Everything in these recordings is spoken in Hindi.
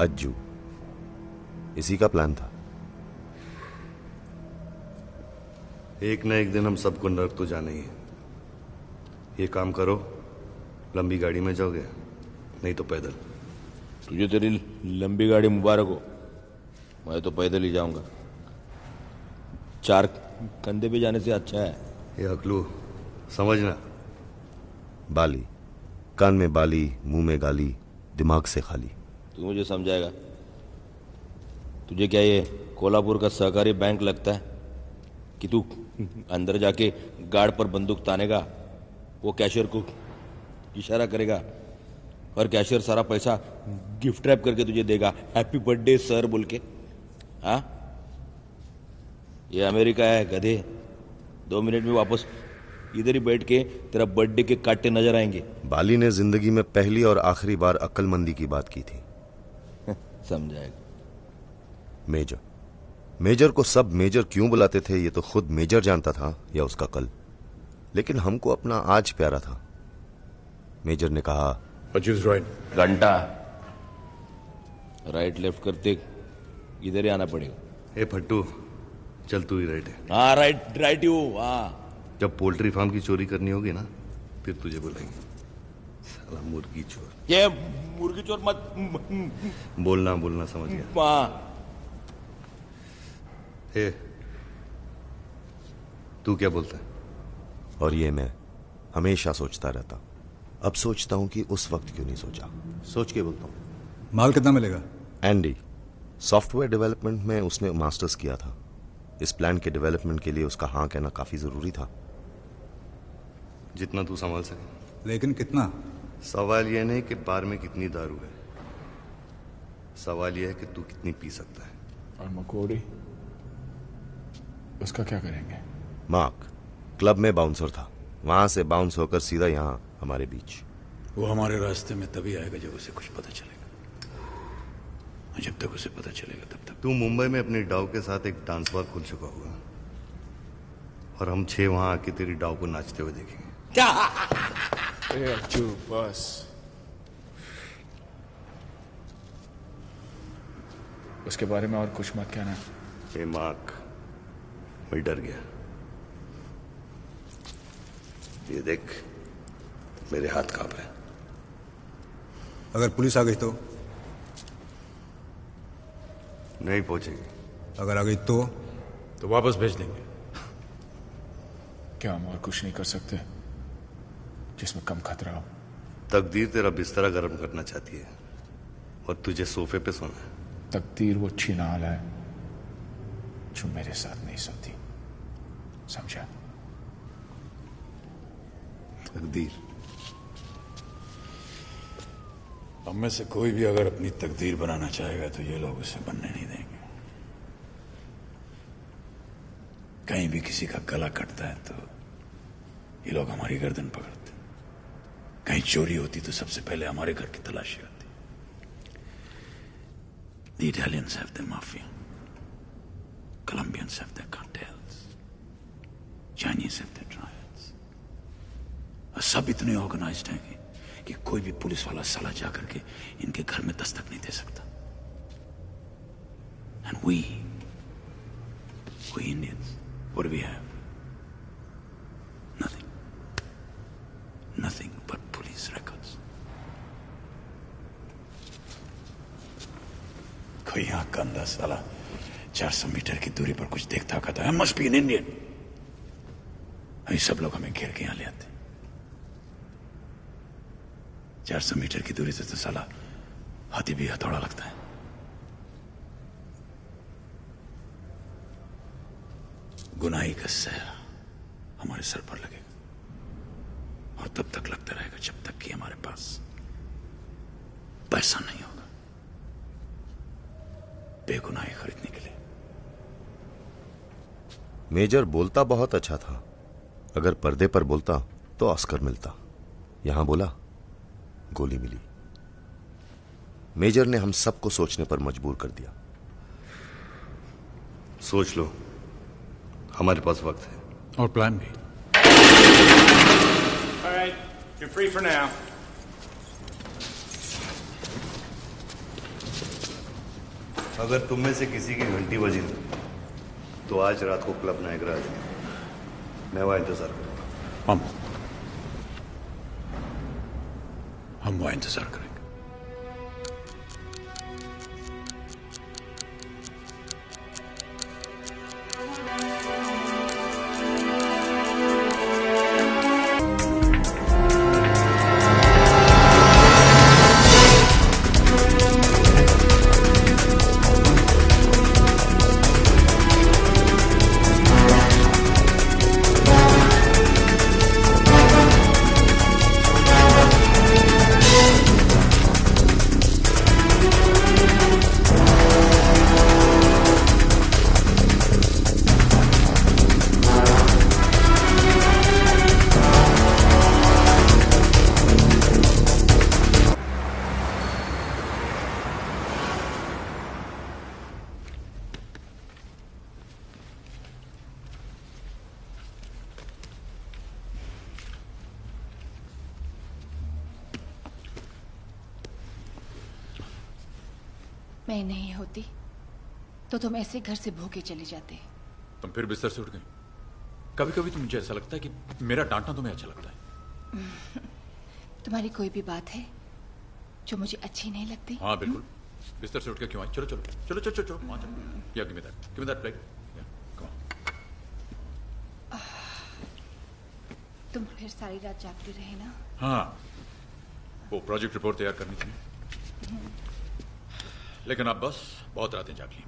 अज्जू, इसी का प्लान था। एक न एक दिन हम सबको नर्क तो जाने ही है। ये काम करो, लंबी गाड़ी में जाओगे, नहीं तो पैदल। तुझे तेरी लंबी गाड़ी मुबारक हो, मैं तो पैदल ही जाऊंगा। 4 कंधे पे जाने से अच्छा है। ये अकलू समझना। बाली, कान में बाली, मुंह में गाली, दिमाग से खाली। तू मुझे समझाएगा? तुझे क्या ये कोल्हापुर का सहकारी बैंक लगता है कि तू अंदर जाके गार्ड पर बंदूक तानेगा, वो कैशियर को इशारा करेगा और कैशियर सारा पैसा गिफ्ट रैप करके तुझे देगा, हैप्पी बर्थडे सर बोल के? हाँ, ये अमेरिका है गधे। 2 मिनट में वापस इधर ही बैठ के तेरा बर्थडे के काटे नजर आएंगे। बाली ने जिंदगी में पहली और आखिरी बार अक्लमंदी की बात की थी। समझाएगा? मेजर, मेजर को सब मेजर क्यों बुलाते थे ये तो खुद मेजर जानता था या उसका कल, लेकिन हमको अपना आज प्यारा था। मेजर ने कहा, घंटा राइट लेफ्ट करते इधर ही आना पड़ेगा। ए फट्टू, चल तू ही राइट है। हाँ राइट यू। हाँ, जब पोल्ट्री फार्म की चोरी करनी होगी ना, फिर तुझे बुलाएंगे। साला मुर्गी चोर। ये मुर्गी चोर मत बोलना समझ गया। हाँ। हे, तू क्या बोलता है? और ये मैं हमेशा सोचता रहता। अब सोचता हूं कि उस वक्त क्यों नहीं सोचा। सोच के बोलता हूं। माल कितना मिलेगा? एंडी, सॉफ्टवेयर डेवलपमेंट में उसने मास्टर्स किया था। इस प्लान के डेवलपमेंट के लिए उसका हाँ कहना काफी जरूरी था। जितना तू संभाल सके। लेकिन कितना? सवाल यह नहीं कि बार में कितनी दारू है, सवाल यह है कि तू कितनी पी सकता है। और मकोड़ी, उसका क्या करेंगे? मार्क क्लब में बाउंसर था, वहां से बाउंस होकर सीधा यहां हमारे बीच। वो हमारे रास्ते में तभी आएगा जब उसे कुछ पता चलेगा। जब तक उसे पता चलेगा तब तक। तू मुंबई में अपनी डाव के साथ एक डांस बार खुल चुका होगा और हम 6 वहां आके तेरी डाव को नाचते हुए देखेंगे। अज्जू बस, उसके बारे में और कुछ मत कहना। ए मार्क, मैं डर गया। ये देख, मेरे हाथ कांप रहे हैं। अगर पुलिस आ गई तो? नहीं पहुंचेगी। अगर आ गई तो वापस भेज देंगे। क्या हम और कुछ नहीं कर सकते जिसमें कम खतरा हो? तकदीर तेरा बिस्तरा गर्म करना चाहती है और तुझे सोफे पे सोना है। तकदीर वो छिनाल है जो मेरे साथ नहीं सोती, समझा? तकदीर, हम में से कोई भी अगर अपनी तकदीर बनाना चाहेगा तो ये लोग उसे बनने नहीं देंगे। कहीं भी किसी का गला कटता है तो ये लोग हमारी गर्दन पकड़ते। कहीं चोरी होती तो सबसे पहले हमारे घर की तलाशी होती। The Italians have their mafia, Colombians have their cartels, Chinese have their triads। और सब इतने ऑर्गेनाइज्ड हैं कि कोई भी पुलिस वाला साला जाकर के इनके घर में दस्तक नहीं दे सकता। And we Indians, what do we have? Nothing but police records। कोई यहां का अंधा साला 400 मीटर की दूरी पर कुछ देखता कहता है must be an Indian। अभी सब लोग हमें घेर के यहां ले आते। 400 मीटर की दूरी से तो साला हाथी भी हथौड़ा लगता है। गुनाही का सहरा हमारे सर पर लगेगा और तब तक लगता रहेगा जब तक कि हमारे पास पैसा नहीं होगा बेगुनाही खरीदने के लिए। मेजर बोलता बहुत अच्छा था। अगर पर्दे पर बोलता तो ऑस्कर मिलता। यहां बोला, गोली मिली। मेजर ने हम सबको सोचने पर मजबूर कर दिया। सोच लो, हमारे पास वक्त है। और प्लान भी। All right, you're free for now. अगर तुम में से किसी की घंटी बजी तो आज रात को क्लब नायग्रा आ जाए, मैं वहां इंतजार करूंगा। हम वहां इंतजार करेंगे। मैं नहीं होती तो तुम ऐसे घर से भूखे चले जाते। तुम फिर बिस्तर से उठ गई। कभी कभी तो मुझे ऐसा लगता है कि मेरा डांटना तुम्हें अच्छा लगता है। तुम्हारी कोई भी बात है जो मुझे अच्छी नहीं लगती? हाँ बिल्कुल। बिस्तर से उठ के क्यों आई? चलो चलो चलो चलो चलो वहां चलो। या give me that plate. Come on. तुम फिर सारी रात जागते रहे ना? हाँ, वो प्रोजेक्ट रिपोर्ट तैयार करनी थी, लेकिन अब बस बहुत रातें जाग ली।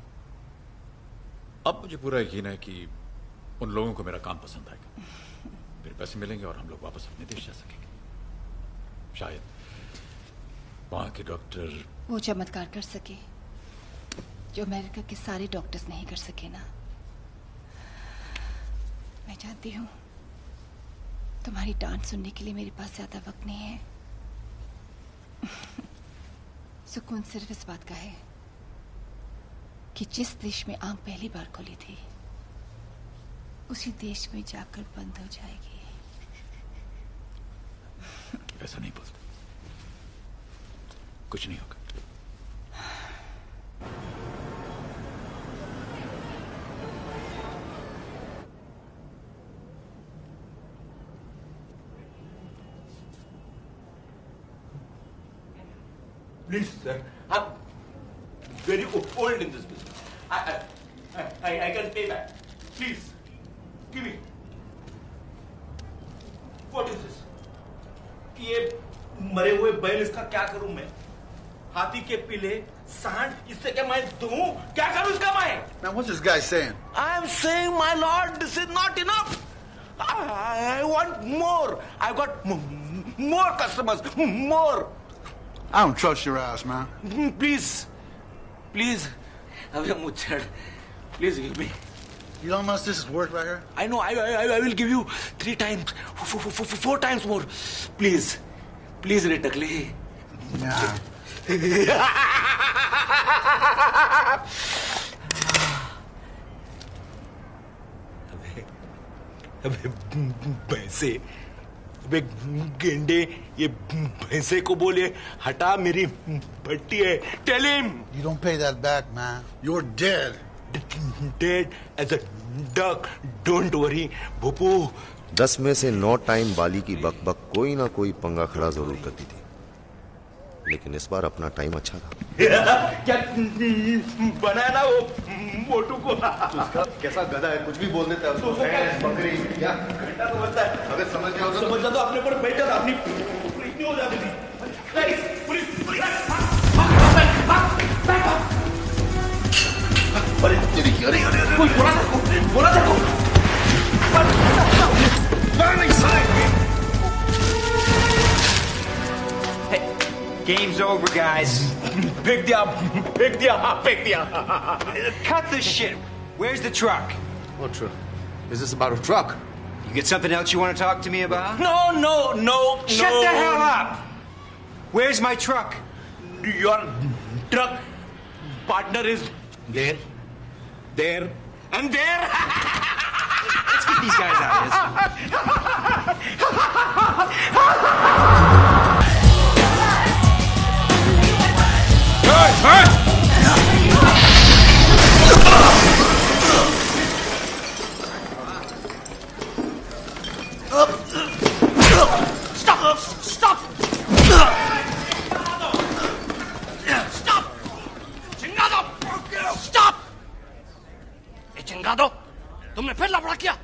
अब मुझे पूरा यकीन है कि उन लोगों को मेरा काम पसंद आएगा, फिर पैसे मिलेंगे और हम लोग वापस अपने देश जा सकेंगे। शायद वहां के डॉक्टर वो चमत्कार कर सके जो अमेरिका के सारे डॉक्टर्स नहीं कर सके ना। मैं जानती हूँ तुम्हारी डांट सुनने के लिए मेरे पास ज्यादा वक्त नहीं है। सुकून सिर्फ इस बात का है कि जिस देश में आंख पहली बार खोली थी उसी देश में जाकर बंद हो जाएगी। ऐसा नहीं बोलते, कुछ नहीं होगा। Please, sir. I'm very old in this business. I can pay back. Please, give me. What is this? ये मरे हुए बैल, इसका क्या करूं मैं? हाथी के पीले, सांड, इससे क्या मैं दूं? क्या करूं इसका मैं? Now, what's this guy saying? I am saying, my lord, this is not enough. I want more. I've got more customers, more. I don't trust your ass, man. Please, please. अबे मुच्छड़, please give me. You know how much this is worth right here? I know. I will give you 3 times, 4 times more. Please, please, रे टकले. Nah. अबे भैंसे, अबे गेंडे, ये भैंसे को बोले हटा, मेरी भट्टी है. Tell him. You don't pay that back, man. You're dead. Dead as a duck. Don't worry, भोपू. 10 में से 9 टाइम बाली की बकबक कोई ना कोई पंगा खड़ा जरूर करती थी, लेकिन इस बार अपना टाइम अच्छा था। क्या बनाया ना वो मोटू को? कैसा गधा है, कुछ भी बोल देता है उसको। बकरी क्या घंटा तो बजता है। अगर समझ जाओ समझ जा तो अपने ऊपर बैठा था, अपनी पुलिस नहीं हो जाती थी। पुलिस पुलिस अरे कोई बोला देखो Game's over, guys. फेंक दिया। Cut the shit. Where's the truck? What truck? Is this about a truck? You get something else you want to talk to me about? No. Shut the hell up! Where's my truck? Your truck partner is there, and there. Let's get these guys out of this. Hey! चिंगादो, तुमने फिर लफड़ा किया।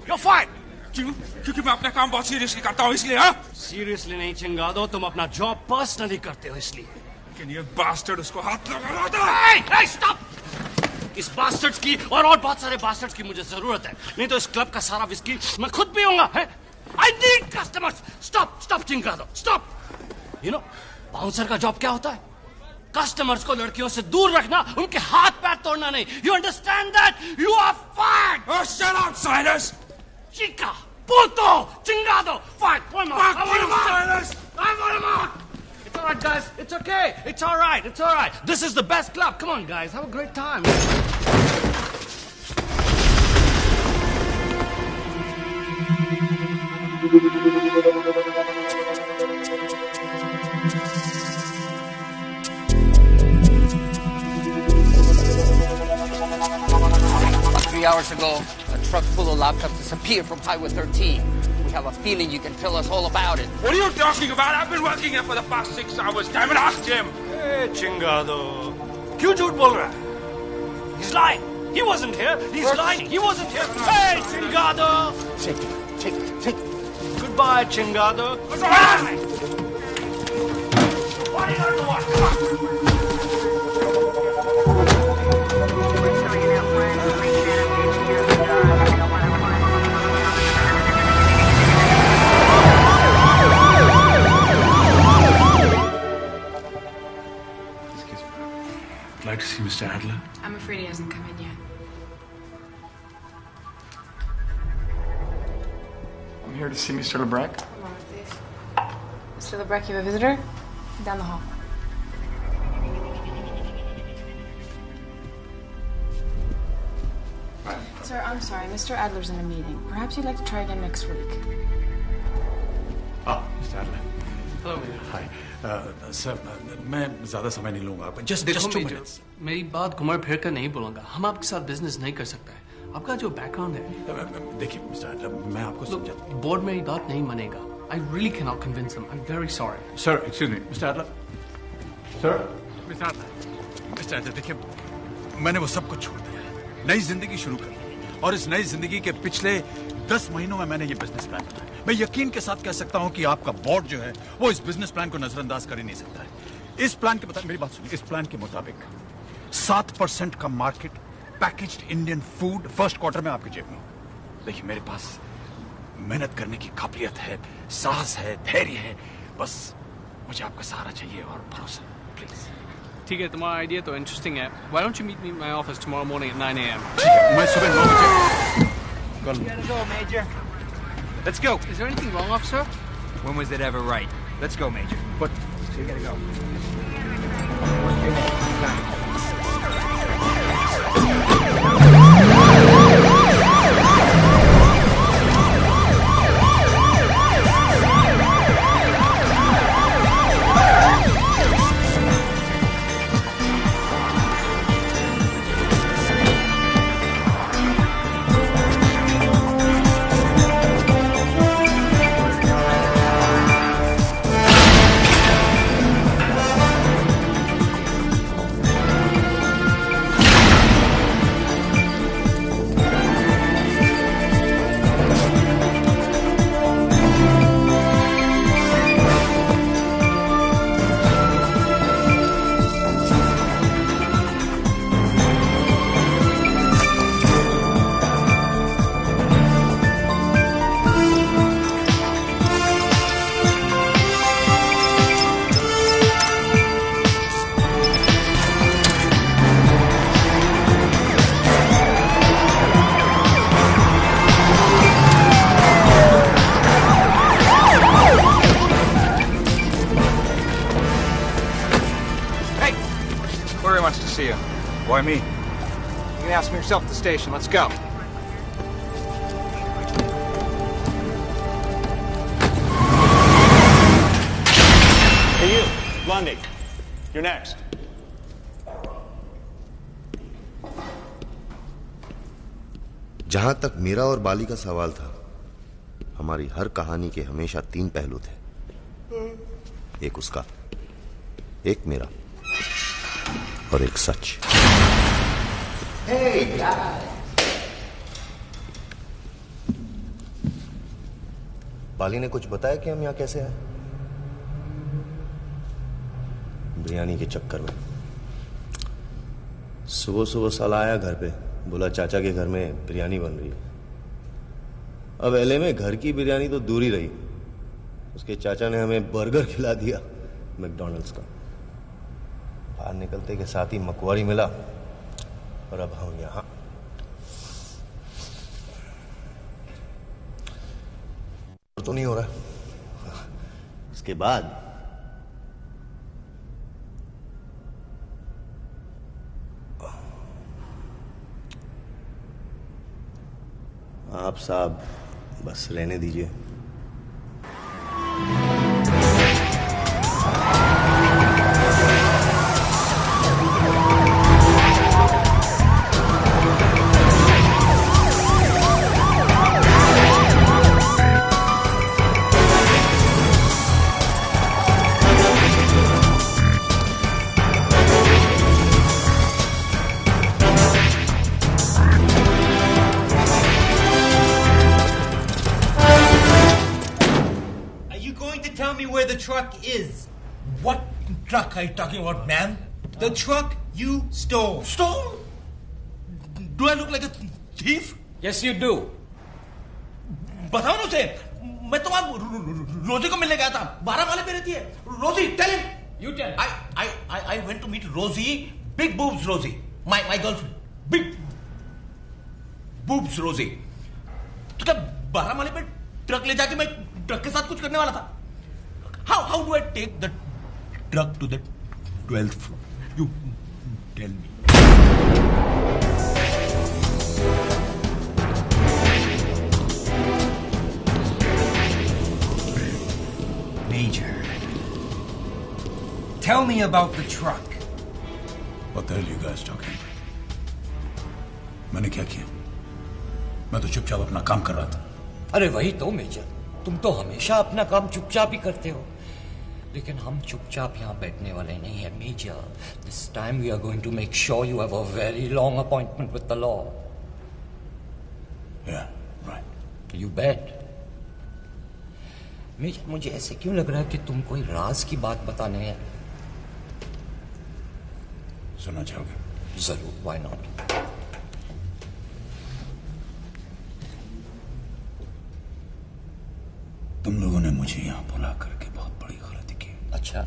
You're fired. क्योंकि मैं अपना काम बहुत सीरियसली करता हूँ इसलिए। हाँ, सीरियसली नहीं चिंगादो, तुम अपना जॉब पर्सनली करते हो इसलिए। लेकिन ये बास्टर्ड उसको हाथ लगा रहा था। Hey, stop! इस बास्टर्ड्स की और बहुत सारे बास्टर्ड्स की मुझे जरूरत है, नहीं तो इस क्लब का सारा विस्की मैं खुद पीऊंगा। I need customers. Stop, चिंगादो, stop. You know, bouncer का जॉब क्या होता है? कस्टमर्स को लड़कियों से दूर रखना, उनके हाथ पैर तोड़ना नहीं। You understand that? You are fired. Oh, shut up, Silas. Chica, puto, chingado, fired. I want him out. Silas. I want him out. It's all right, guys. It's okay. It's all right. It's all right. This is the best club. Come on, guys. Have a great time. About 3 hours ago, a truck full of laptops disappeared from Highway 13. We have a feeling you can tell us all about it. What are you talking about? I've been working here for the past 6 hours. Damn it, ask Jim. Hey, चिंगादो, क्यों झूठ बोल रहा है? He's lying. He wasn't here. He's lying. He wasn't here. Hey, चिंगादो. Take it. Goodbye, चिंगादो. Goodbye. What are you going to watch? Come on. I'd like to see Mr. Adler. I'm afraid he hasn't come in yet. I'm here to see Mr. Lebrecq. Come on, please. Mr. Lebrecq, you have a visitor? Down the hall. Sir, I'm sorry. Mr. Adler's in a meeting. Perhaps you'd like to try again next week. Oh, Mr. Adler. Hello, Major. Hi. Sir, मैं ज़्यादा समय नहीं लूँगा। Just 2 minutes. मेरी बात घुमा फिर कर नहीं बोलूंगा। हम आपके साथ बिजनेस नहीं कर सकते हैं। आपका जो बैकग्राउंड है, देखिए मिस्टर एडलर, मैं आपको समझाता हूँ। बोर्ड मेरी बात नहीं मानेगा। I really cannot convince him. I'm very sorry. Sir, excuse me, Mr. Adler. Sir, Mr. Adler. Mr. Adler, देखिए, मैंने वो सब कुछ छोड़ दिया है। नई जिंदगी शुरू कर दी है। और इस नई जिंदगी के पिछले 10 महीनों में मैंने ये बिजनेस प्लान बनाया। मैं यकीन के साथ कह सकता हूँ कि आपका बोर्ड जो है, वो इस बिजनेस प्लान को नजरअंदाज कर ही नहीं सकता है। इस प्लान के मुताबिक, मेरी बात सुनिए, इस प्लान के मुताबिक 7% का market packaged Indian food first quarter में आपकी जेब में। देखिए, मेरे पास मेहनत करने की काबिलियत है, साहस है, धैर्य है, बस मुझे आपका सहारा चाहिए और भरोसा, प्लीज। ठीक है, तुम्हारा आइडिया तो इंटरेस्टिंग है। Why don't you meet me in my office tomorrow morning at 9 a.m. ठीक है, मैं सुबह 9 बजे कल। Go, Major. Let's go. Is there anything wrong, officer? When was it ever right? Let's go, Major. But you gotta go. Why me? You can ask him yourself at the station. Let's go. Hey, you, Lundy. You're next. जहां तक मेरा और बाली का सवाल था, हमारी हर कहानी के हमेशा 3 पहलू थे। एक उसका, एक मेरा और एक सच। Hey, guys. बाली ने कुछ बताया कि हम यहाँ कैसे आए? बिरयानी के चक्कर में। सुबह सुबह साला आया घर पे, बोला चाचा के घर में बिरयानी बन रही है। अब एलए में घर की बिरयानी तो दूर ही रही, उसके चाचा ने हमें बर्गर खिला दिया मैकडॉनल्ड्स का। बाहर निकलते के साथ ही मकवारी मिला और अब हम यहां। तो नहीं हो रहा। इसके बाद आप साहब बस रहने दीजिए। Truck is. What truck are you talking about, man? The truck you stole. Stole? Do I look like a thief? Yes, you do. बताओ ना उसे। मैं तो वहां रोजी को मिलने गया था। 12 माले पे रहती है। रोजी, tell him. You tell him. I went to meet Rosie. Big boobs Rosie. My girlfriend. Big boobs Rosie. तो क्या 12 माले पे ट्रक ले जाके मैं ट्रक के साथ कुछ करने वाला था? How do I take the truck to the 12th floor? You tell me. Major, tell me about the truck. What the hell you guys talking about? मैंने क्या किया? मैं तो चुपचाप अपना काम कर रहा था। अरे वही तो मेजर, तुम तो हमेशा अपना काम चुपचाप ही करते हो। लेकिन हम चुपचाप यहाँ बैठने वाले नहीं है major. This time we are going to make sure you have a very long appointment with the law. You bet. Major, मुझे ऐसे क्यों लग रहा है कि तुम कोई राज की बात बताने हैं? सुनना चाहोगे? जरूर, व्हाई नॉट। तुम लोगों ने मुझे यहां बुला करके बहुत बड़ी गलती की। अच्छा?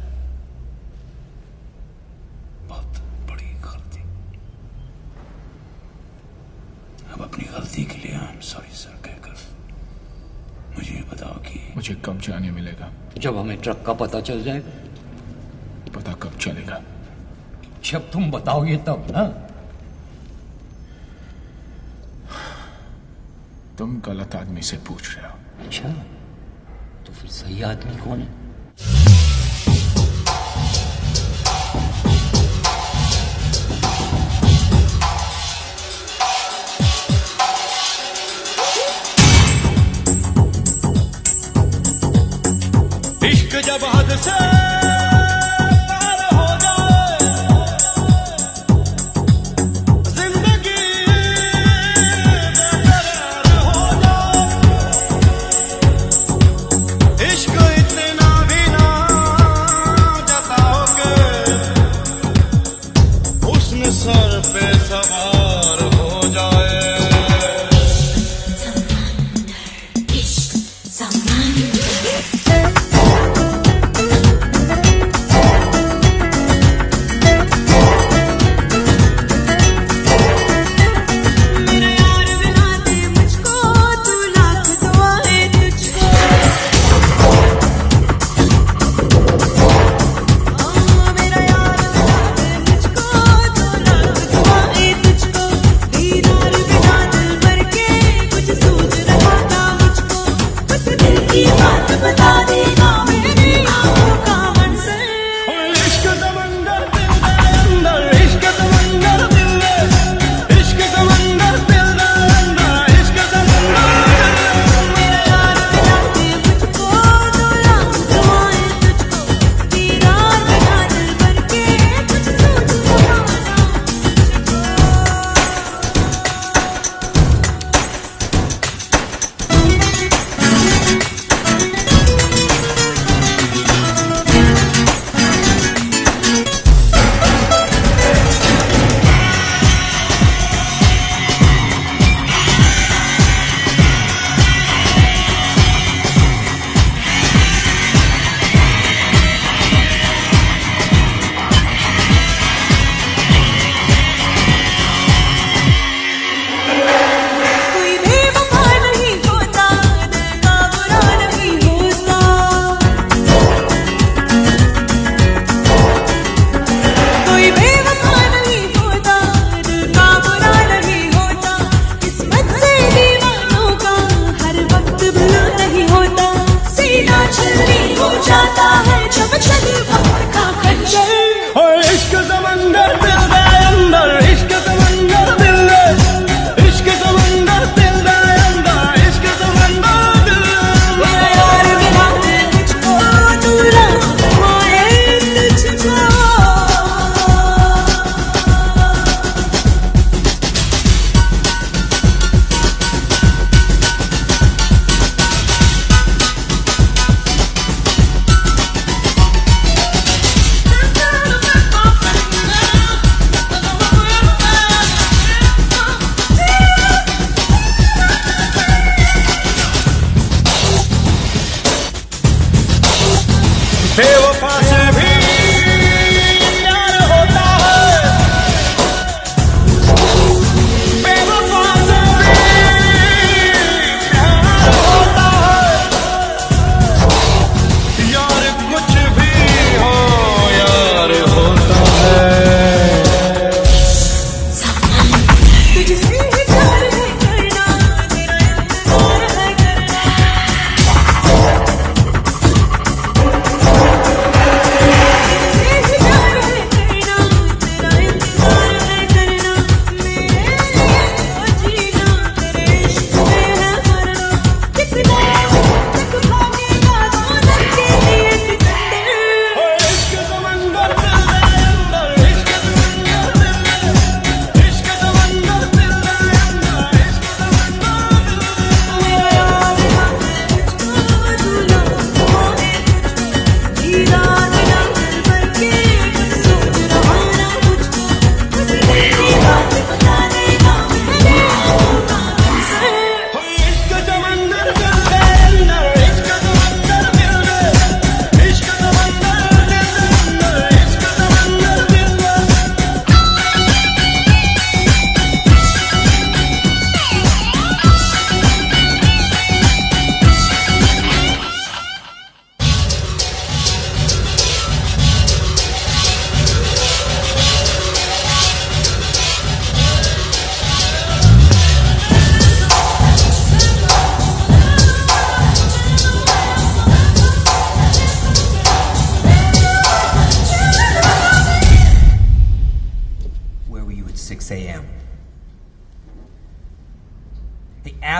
बहुत बड़ी गलती। अब अपनी गलती के लिए आई एम सॉरी सर कहकर मुझे ये बताओ कि मुझे कब जाने मिलेगा? जब हमें ट्रक का पता चल जाएगा। पता कब चलेगा? जब तुम बताओगे तब ना। तुम गलत आदमी से पूछ रहे हो। अच्छा, तो फिर सही आदमी कौन है? इश्क जब हद से पार हो जाए, जिंदगी बेकरार हो जाए। इश्क इतना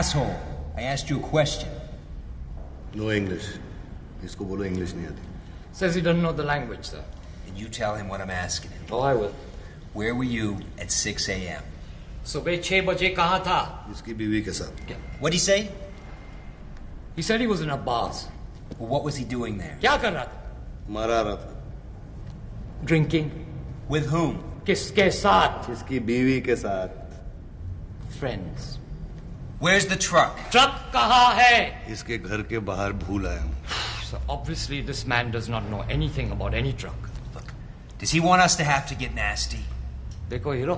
Asshole, I asked you a question. No English. इसको बोलो English नहीं आती. Says he doesn't know the language, sir. And you tell him what I'm asking him. Oh, I will. Where were you at 6 a.m.? सुबह 6 बजे कहाँ था? इसकी बीवी के साथ. What'd he say? He said he was in a bar. Well, what was he doing there? क्या कर रहा था? मारा रहा था. Drinking. With whom? किसके साथ? इसकी बीवी के साथ. Friends. Where's the truck? Truck कहाँ है? इसके घर के बाहर भूल आया हूँ. So obviously this man does not know anything about any truck. Look, does he want us to have to get nasty? देखो हीरो,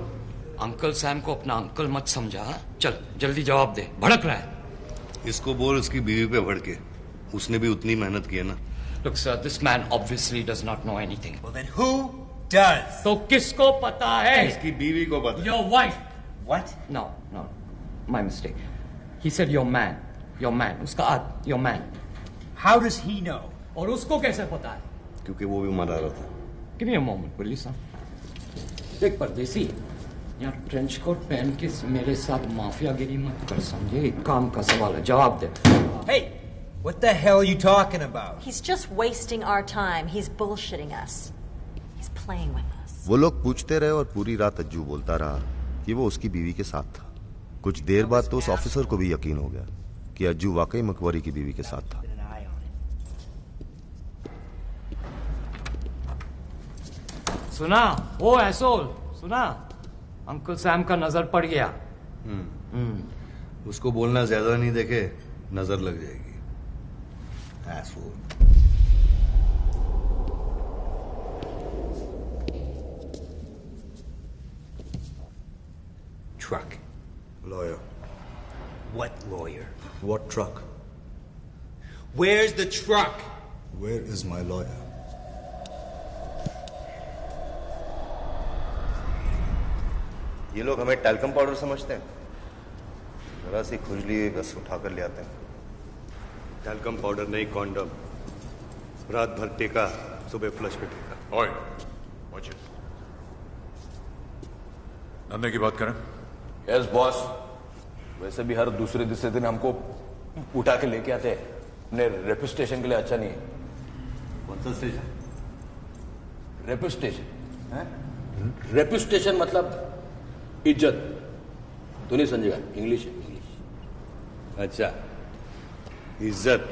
अंकल सैम को अपना अंकल मत समझा. चल जल्दी जवाब दे. भड़क रहा है. इसको बोल उसकी बीवी पे भड़के. उसने भी उतनी मेहनत की है ना. Look sir, this man obviously does not know anything. Well then who does? तो किसको पता है? इसकी बीवी को पता. Your wife. What? No, my mistake. He said your man. Your man. उसका your man. How does he know? और उसको कैसे पता है? क्योंकि वो भी मरा रहा था. Give me a moment, will you, sir? देख परदेसी, यार ट्रेंच कोट पहन के मेरे साथ माफियागिरी मत कर समझे. एक काम का सवाल है, जवाब दे. Hey, what the hell are you talking about? He's just wasting our time. He's bullshitting us. He's playing with us. वो लोग पूछते रहे और पूरी रात अज्जू बोलता रहा कि वो उसकी बीवी के साथ था. कुछ देर बाद तो उस ऑफिसर को भी यकीन हो गया कि अज्जू वाकई मकबरी की बीवी के साथ था. सुना वो एसोल, सुना अंकल सैम का नजर पड़ गया. उसको बोलना ज्यादा नहीं देखे नजर लग जाएगी. Asshole. Truck. Lawyer. What lawyer? What truck? Where's the truck? Where is my lawyer? ये लोग हमें टैल्कम पाउडर समझते हैं. जरा सी खुजली बस उठाकर ले आते हैं. टैल्कम पाउडर नहीं, कॉन्डम. रात भर टेका, सुबह फ्लश पे टेका. ओए, watch it. धंधे की बात करें? Yes boss. वैसे भी हर दूसरे तीसरे दिन हमको उठा के लेके आते हैं. अपने रेपुटेशन के लिए अच्छा नहीं है. कौन सा स्टेशन? रेपुटेशन. रेपुटेशन मतलब इज्जत. तू नहीं समझेगा. इंग्लिश है. इंग्लिश. अच्छा, इज्जत.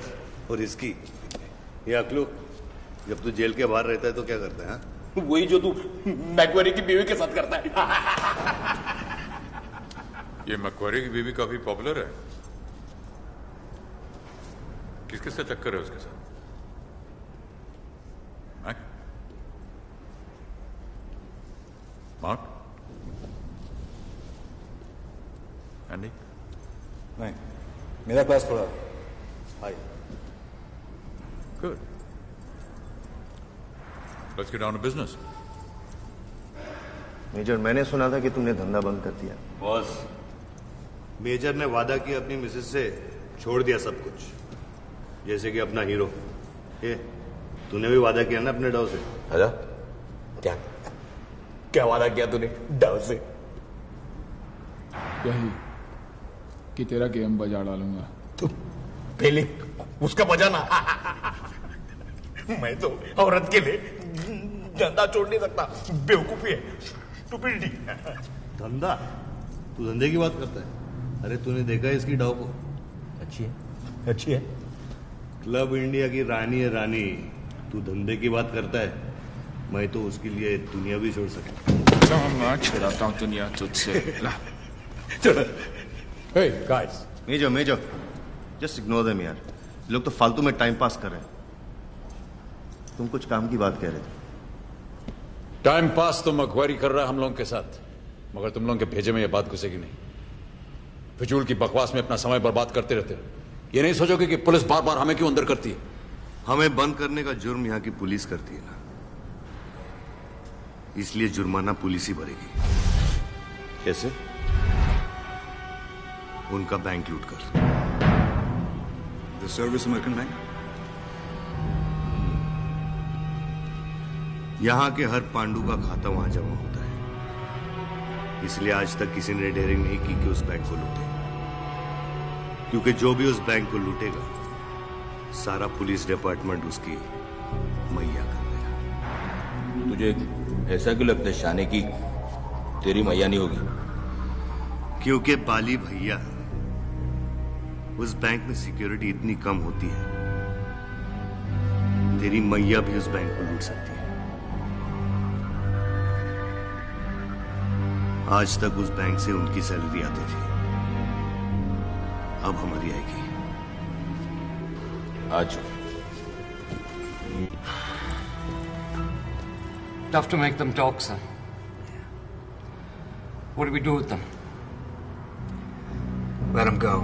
और इसकी ये अकलू, जब तू जेल के बाहर रहता है तो क्या करता है? हाँ, वही जो तू मैक्वेरी की बीवी के साथ करता है. ये मैक्वेरी की बीवी काफी पॉपुलर है. किस किसका चक्कर है उसके साथ? मार्क? एंडी? नहीं, मेरा क्लास थोड़ा high. Good. Let's get down to business. Major, मैंने सुना था कि तुमने धंधा बंद कर दिया। बॉस, मेजर ने वादा किया अपनी मिसेस से छोड़ दिया सब कुछ, जैसे कि अपना हीरो। ये तूने भी वादा किया ना अपने डॉ से? अच्छा, क्या क्या वादा किया तूने डॉ से? यही कि तेरा गेम बजा डालूंगा। तू पहले उसका बजाना। मैं तो औरत के लिए धंधा छोड़ नहीं सकता। बेवकूफी है, स्टूपिडिटी। धंधा? तू धंधे की बात करता है? अरे तूने देखा है इसकी डॉ को? अच्छी है, अच्छी है। क्लब इंडिया की रानी है रानी। तू धंधे की बात करता है? मैं तो उसके लिए दुनिया भी छोड़ सकता। मैं छुड़ाता हूँ दुनिया तुझसे। Hey guys, major, just ignore them यार। लोग तो फालतू में टाइम पास कर रहे हैं। तुम कुछ काम की बात कह रहे थे। टाइम पास तो मखवारी कर रहा है हम लोगों के साथ, मगर तुम लोगों के भेजे में यह बात घुसेगी नहीं। फिजूल की बकवास में अपना समय बर्बाद करते रहते हो। ये नहीं सोचोगे कि पुलिस बार बार हमें क्यों अंदर करती है? हमें बंद करने का जुर्म यहाँ की पुलिस करती है ना, इसलिए जुर्माना पुलिस ही भरेगी। कैसे? उनका बैंक लूट कर। The Service American Bank? यहाँ के हर पांडु का खाता वहां जमा होता है, इसलिए आज तक किसी ने डेयरिंग नहीं की कि उस बैंक को लूटे, क्योंकि जो भी उस बैंक को लूटेगा सारा पुलिस डिपार्टमेंट उसकी मैया कर देगा। तुझे ऐसा क्यों लगता है शाने की तेरी मैया नहीं होगी? क्योंकि बाली भैया, उस बैंक में सिक्योरिटी इतनी कम होती है, तेरी मैया भी उस बैंक को लूट सकती है। आज तक उस बैंक से उनकी सैलरी आती थी, अब हमारी आएगी। आज Tough to make them talk, son. What do we do with them? Let him go.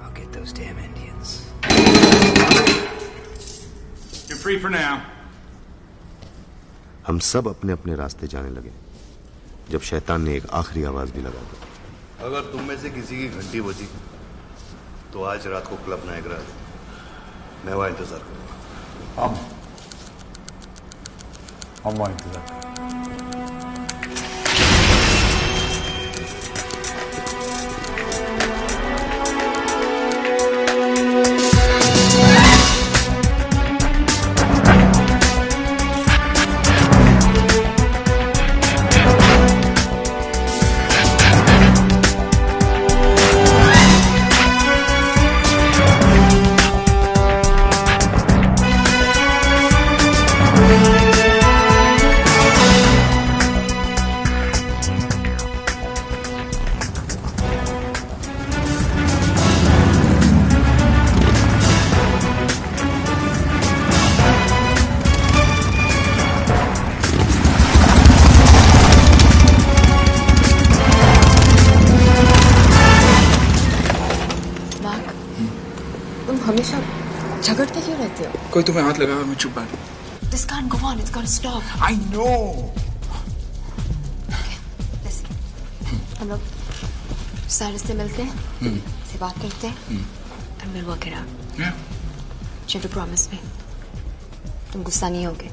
I'll get those damn Indians. You're free for now. हम सब अपने अपने रास्ते जाने लगे जब शैतान ने एक आखिरी आवाज भी लगा दी। अगर तुम में से किसी की घंटी बजी तो आज रात को क्लब नायग्रा मैं वहां इंतजार करूंगा। हम वहां इंतजार करेंगे। हमेशा झगड़ते क्यों रहते हो? कोई तुम्हें हाथ लगा मैं चुप बैठ। This can't go on. It's got to stop. I know. Okay, listen. हम लोग साइरस से मिलते हैं, से बात करते हैं, and we'll work it out. Yeah. You have to promise me. तुम गुस्सा नहीं होगे?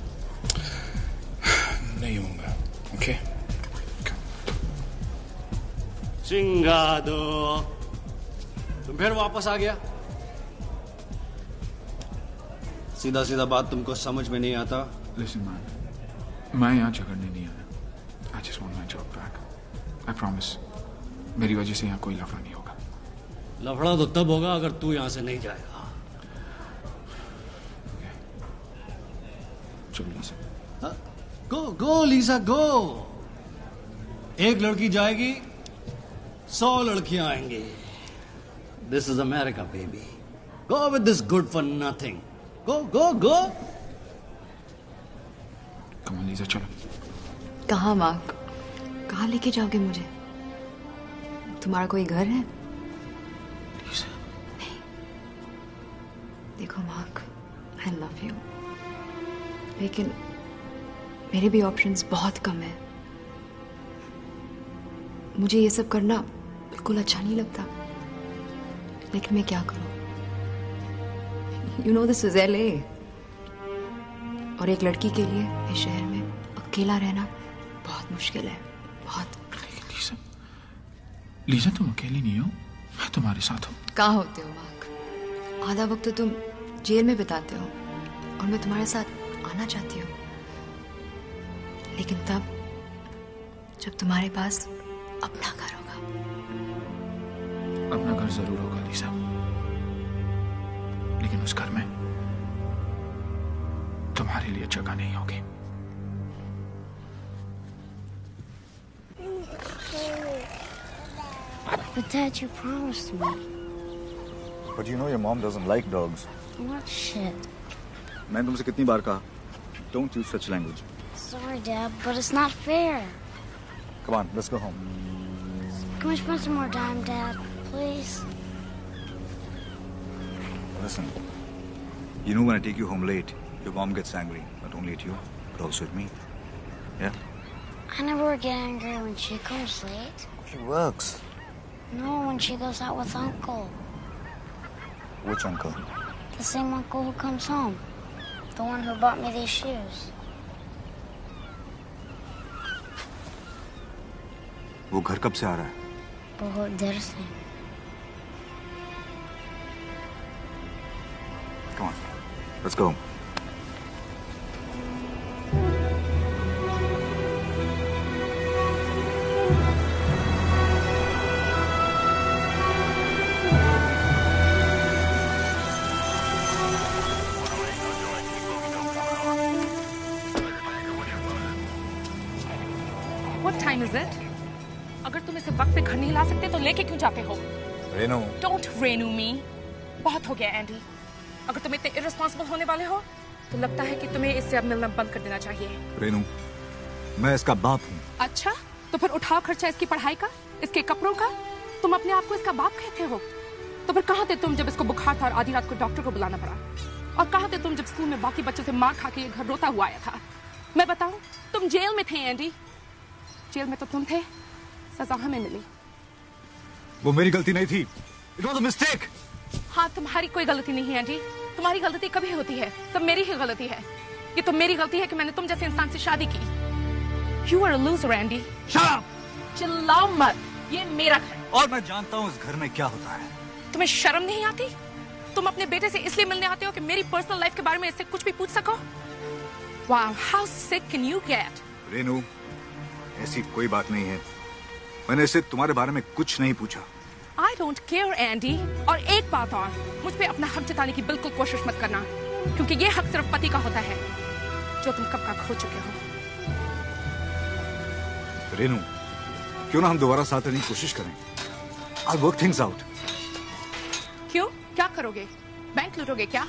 नहीं होगा. Okay. चिंगादो, तुम फिर वापस आ गया? सीधा सीधा बात तुमको समझ में नहीं आता? Listen man, मैं यहाँ झगड़ने नहीं आया. I just want my job back. I promise. मेरी वजह से यहाँ कोई लफड़ा नहीं होगा. लफड़ा तो तब होगा अगर तू यहाँ से नहीं जाएगा. चलो लीसा. गो लीसा गो. एक लड़की जाएगी, 100 लड़कियां आएंगी. This is America, baby. Go with this good for nothing. Go. Come on, लीसा चलो. कहाँ मार्क? कहाँ लेके जाओगे मुझे? तुम्हारा कोई घर है? नहीं. देखो मार्क, I love you. लेकिन मेरे भी ऑप्शंस बहुत कम है। मुझे ये सब करना बिल्कुल अच्छा नहीं लगता, लेकिन मैं क्या करूं? You know this is LA, और एक लड़की के लिए इस शहर में अकेला रहना बहुत मुश्किल है, बहुत। लीजा तुम अकेली नहीं हो, मैं तुम्हारे साथ हूँ। कहाँ होते हो मार्क? आधा वक्त तो तुम जेल में बिताते हो और मैं तुम्हारे साथ आना चाहती हूँ, लेकिन तब जब तुम्हारे पास अपना घर होगा। अपना घर जरूर होगा लीजा, लेकिन उस घर में तुम्हारे लिए जगह नहीं होगी। But Dad, you promised me. But you know your mom doesn't like dogs. What shit? मैंने तुमसे कितनी बार कहा, don't use such language. Sorry, Dad, but it's not fair. Come on, let's go home. Can we spend some more time, Dad? Please? Listen, you know when I take you home late, your mom gets angry, not only at you, but also at me. Yeah? I never get angry when she comes late. She works. No, when she goes out with Uncle. Which uncle? The same uncle who comes home. The one who bought me these shoes. वो घर कब से आ रहा है? बहुत देर से। Come on, let's go. What time is it? अगर तुम इसे वक्त पे घर नहीं ला सकते तो लेके क्यों जाते हो? रेनू। Don't रेनू मी। बहुत हो गया एंडी। अगर तुम इतने इररिस्पॉन्सिबल होने वाले हो तो लगता है कि तुम्हें इससे अब मिलना बंद कर देना चाहिए। रेनू, मैं इसका बाप हूँ। अच्छा, तो फिर उठाओ खर्चा इसकी पढ़ाई का, इसके कपड़ों का। तुम अपने आप को इसका बाप कहते हो, तो फिर कहाँ थे तुम जब इसको बुखार था और आधी रात को डॉक्टर को बुलाना पड़ा? और कहाँ थे तुम जब स्कूल में बाकी बच्चों से मार खा के ये घर रोता हुआ आया था? मैं बताऊं, तुम जेल में थे एंडी। जेल में तो तुम थे, सजा हमें मिली। वो मेरी गलती नहीं थी। It was a mistake. हाँ, तुम्हारी कोई गलती नहीं है एंडी। तुम्हारी गलती कभी होती है? सब मेरी ही गलती है। ये तो मेरी गलती है कि मैंने तुम जैसे इंसान से शादी की। You are a loser, Andy. Shut up! चिल्लाओ मत, ये मेरा घर। और मैं जानता हूँ इस घर में क्या होता है। तुम्हें शर्म नहीं आती? तुम अपने बेटे से इसलिए मिलने आते हो कि मेरी पर्सनल लाइफ के बारे में इससे कुछ भी पूछ सको? Wow, how sick can you get? Renu, ऐसी कोई बात नहीं है। मैंने इससे तुम्हारे बारे में कुछ नहीं पूछा। I don't care, Andy. और एक बात और, मुझ पे अपना हक जताने की बिल्कुल कोशिश मत करना, क्योंकि ये हक सिर्फ पति का होता है, जो तुम कब का खो चुके हो। रेनू, क्यों ना हम दोबारा साथ रहने की कोशिश करें? I'll work things out. क्यों? क्या करोगे? बैंक लूटोगे क्या?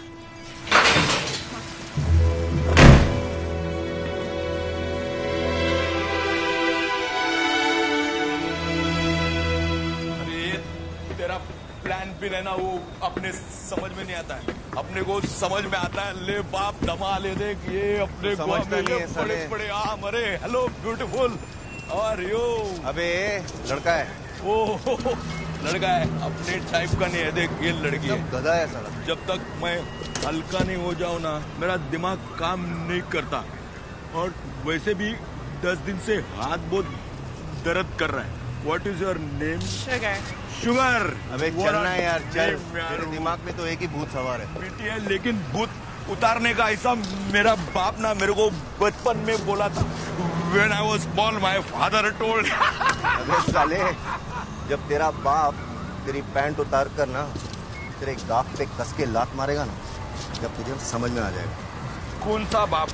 तेरा प्लान भी रहना वो अपने समझ में नहीं आता है, अपने को समझ में आता है। ले बाप दमा ले देख, ये अपने को बड़े बड़े आम। अरे हेलो ब्यूटीफुल, और यो अबे लड़का है। ओ लड़का है, अपने टाइप का नहीं है। देख ये लड़की है, गधा है साला। जब तक मैं हल्का नहीं हो जाऊं ना, मेरा दिमाग काम नहीं करता। और वैसे भी 10 दिन से हाथ बहुत दर्द कर रहा है। What is your name? Sugar. अबे चलना है यार, चल। मेरे दिमाग में तो एक ही भूत सवार है। बेटी है, लेकिन भूत उतारने का ऐसा मेरा बाप ना मेरे को बचपन में बोला था। When I was small, my father told. अबे साले, जब तेरा बाप तेरी पैंट उतार कर ना तेरे गाफ पे कस के लात मारेगा ना, जब तुझे समझ में आ जाएगा। कौन सा बाप?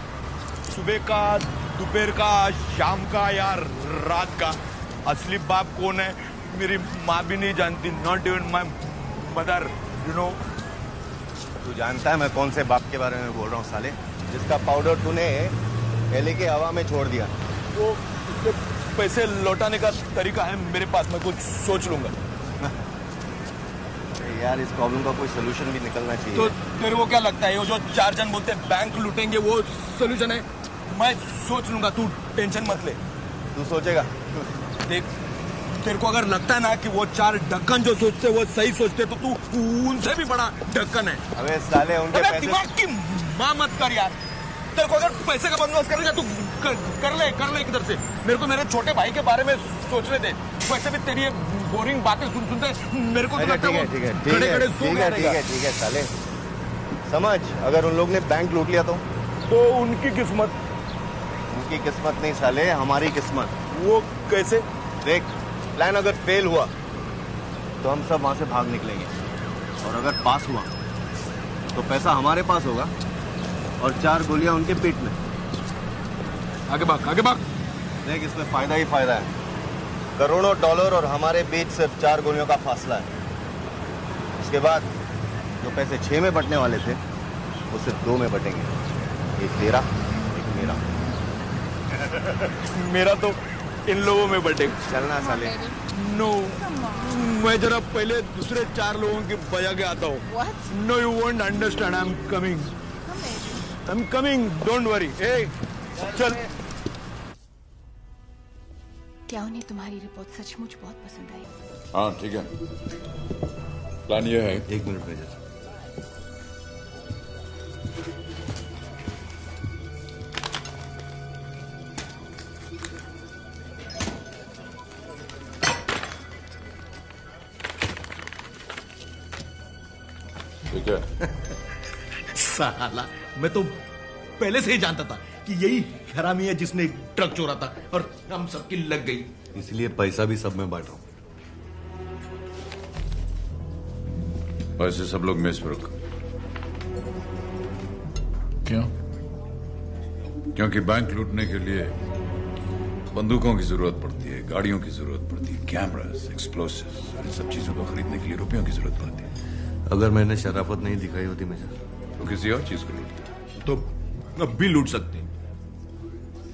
सुबह का, दोपहर का, शाम का या रात का? असली बाप कौन है मेरी माँ भी नहीं जानती। Not even my mother, you know. तू जानता है मैं कौन से बाप के बारे में बोल रहा हूँ साले? जिसका पाउडर तूने एले के हवा में छोड़ दिया। वो उसके पैसे लौटाने का तरीका है मेरे पास, मैं कुछ सोच लूंगा। यार इस प्रॉब्लम का कोई सोल्यूशन भी निकलना चाहिए। तो तेरे को क्या लगता है, वो जो 4 जन बोलते हैं बैंक लूटेंगे वो सोल्यूशन है? मैं सोच लूंगा, तू टेंशन मत ले। तू सोचेगा? देख, तेरे को अगर लगता है ना कि वो 4 ढक्कन जो सोचते वो सही सोचते तो तू उनसे भी बड़ा ढक्कन है। अबे साले उनके पैसे दिमाग की माँ मत कर यार। तेरे को अगर पैसे का बंदोबस्त करेगा तू कर ले इधर से। मेरे को मेरे छोटे भाई के बारे में सोचने दे। वैसे भी तेरी बोरिंग बातें सुनते मेरे को तो लगता है ठीक है साले, समझ, अगर उन लोग ने बैंक लूट लिया तो उनकी किस्मत। उनकी किस्मत नहीं साले, हमारी किस्मत। वो कैसे? देख, प्लान अगर फेल हुआ तो हम सब वहां से भाग निकलेंगे, और अगर पास हुआ तो पैसा हमारे पास होगा और 4 गोलियां उनके पेट में। आगे भाग। देख, इसमें फायदा ही फायदा है। करोड़ों डॉलर और हमारे बीच सिर्फ 4 गोलियों का फासला है। उसके बाद जो पैसे 6 में बंटने वाले थे वो सिर्फ 2 में बटेंगे। एक तेरा, एक मेरा। मेरा तो इन लोगों में बटे। चलना साले। नो, मैं जरा पहले दूसरे 4 लोगों की बजा के आता हूँ। No, you won't understand. I am coming, don't worry. चल। क्या उन्हें तुम्हारी रिपोर्ट सचमुच बहुत पसंद आई? हाँ ठीक है, प्लान ये है। 1 मिनट मेजर। ठीक है। साला, मैं तो पहले से ही जानता था कि यही हरामी है जिसने ट्रक चोरा था, और हम सबकी लग गई। इसलिए पैसा भी सब में बांट रहा हूं। पैसे सब लोग मेज पर रखो। क्यों? क्योंकि बैंक लूटने के लिए बंदूकों की जरूरत पड़ती है, गाड़ियों की जरूरत पड़ती है, कैमरास, एक्सप्लोसिव्स, इन सब चीजों को खरीदने के लिए रुपयों की जरूरत पड़ती है। अगर मैंने शराफत नहीं दिखाई होती मेजर, तो किसी और चीज को लूटता। तो अब भी लूट सकते हैं।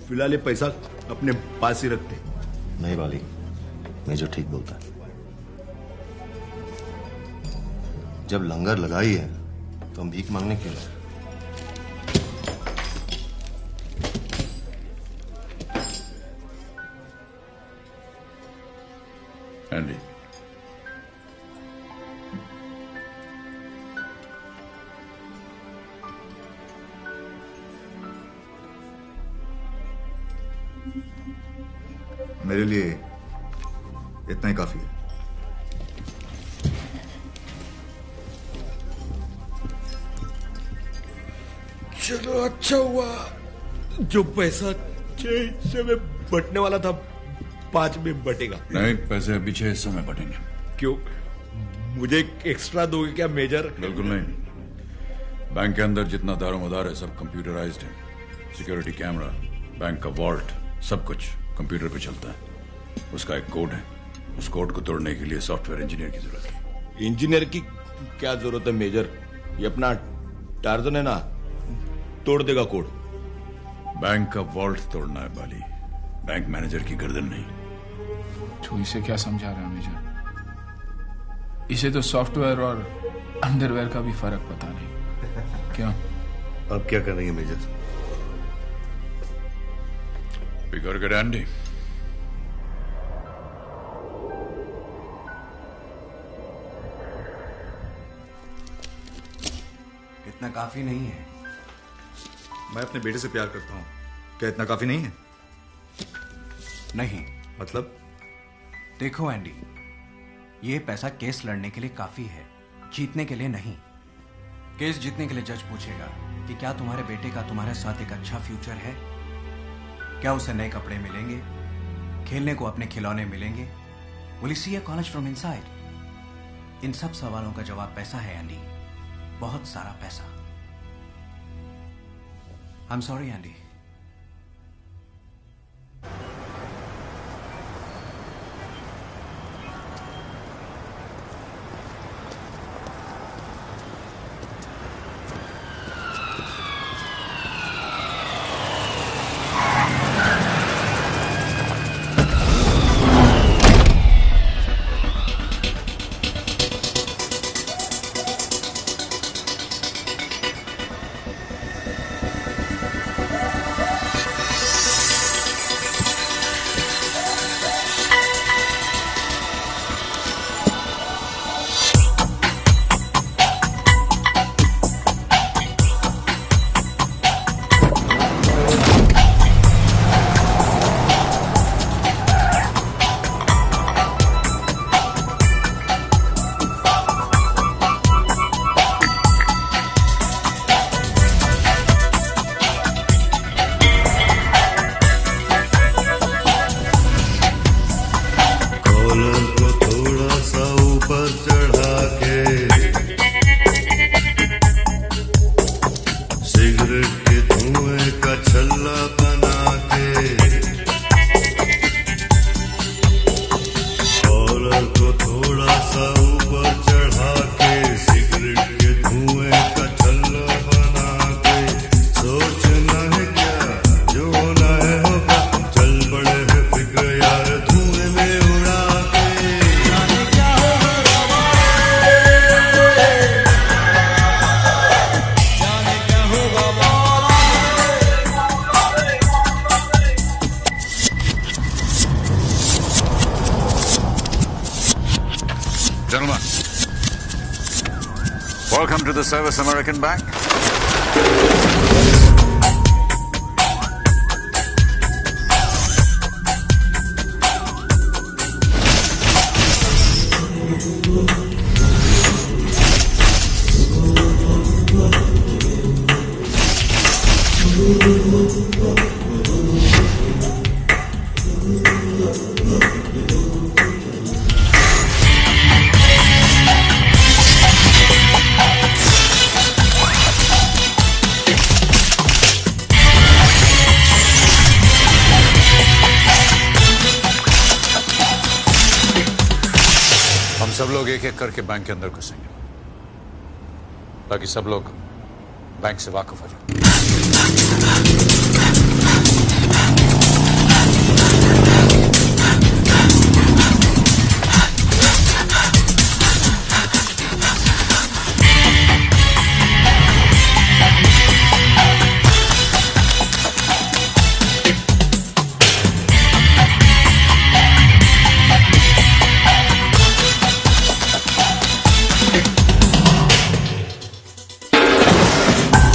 फिलहाल ये पैसा अपने पास ही रखते। नहीं वाली, मेजर ठीक बोलता है। जब लंगर लगाई है तो हम भीख मांगने क्यों जाए? एंडी, मेरे लिए इतना ही काफी है। चलो, अच्छा हुआ जो पैसा 6 हिस्से में बंटने वाला था 5 में बटेगा। नहीं, पैसे अभी 6 हिस्सों में बटेंगे। क्यों? मुझे एक्स्ट्रा दोगे क्या मेजर? बिल्कुल नहीं। बैंक के अंदर जितना दारोमदार है सब कंप्यूटराइज्ड है। सिक्योरिटी कैमरा, बैंक का वॉल्ट, सब कुछ कंप्यूटर पे चलता है। उसका एक कोड है, उस कोड को तोड़ने के लिए सॉफ्टवेयर इंजीनियर की जरूरत है। इंजीनियर की क्या जरूरत है मेजर? ये अपना टार्जन है ना, तोड़ देगा कोड। बैंक का वॉल्ट तोड़ना है बाली, बैंक मैनेजर की गर्दन नहीं। तो इसे क्या समझा रहा है मेजर? इसे तो सॉफ्टवेयर और अंडरवेयर का भी फर्क पता नहीं। क्या अब क्या करेंगे मेजर? बिगड़ गए एंडी। इतना काफी नहीं है। मैं अपने बेटे से प्यार करता हूं, क्या इतना काफी नहीं है? नहीं। मतलब? देखो एंडी, ये पैसा केस लड़ने के लिए काफी है, जीतने के लिए नहीं। केस जीतने के लिए जज पूछेगा कि क्या तुम्हारे बेटे का तुम्हारे साथ एक अच्छा फ्यूचर है, क्या उसे नए कपड़े मिलेंगे, खेलने को अपने खिलौने मिलेंगे, will you see a college from inside. इन सब सवालों का जवाब पैसा है एंडी, बहुत सारा पैसा। I am sorry Andy. Collar को थोड़ा सा ऊपर चढ़ा के सिगरेट के धुएं का छल्ला बना के कॉलर को थोड़ा सा ऊपर चढ़ा के सिगरेट के धुएं का छल्ला बना के सोचना है क्या जो होना है होगा चल पड़े है फिक्र यार धुएं में उड़ा के जाने क्या होगा जाने क्या होगा Gentlemen, welcome to the Service American Bank. हम सब लोग एक एक करके बैंक के अंदर घुसेंगे ताकि सब लोग बैंक से वाकिफ हो जाए।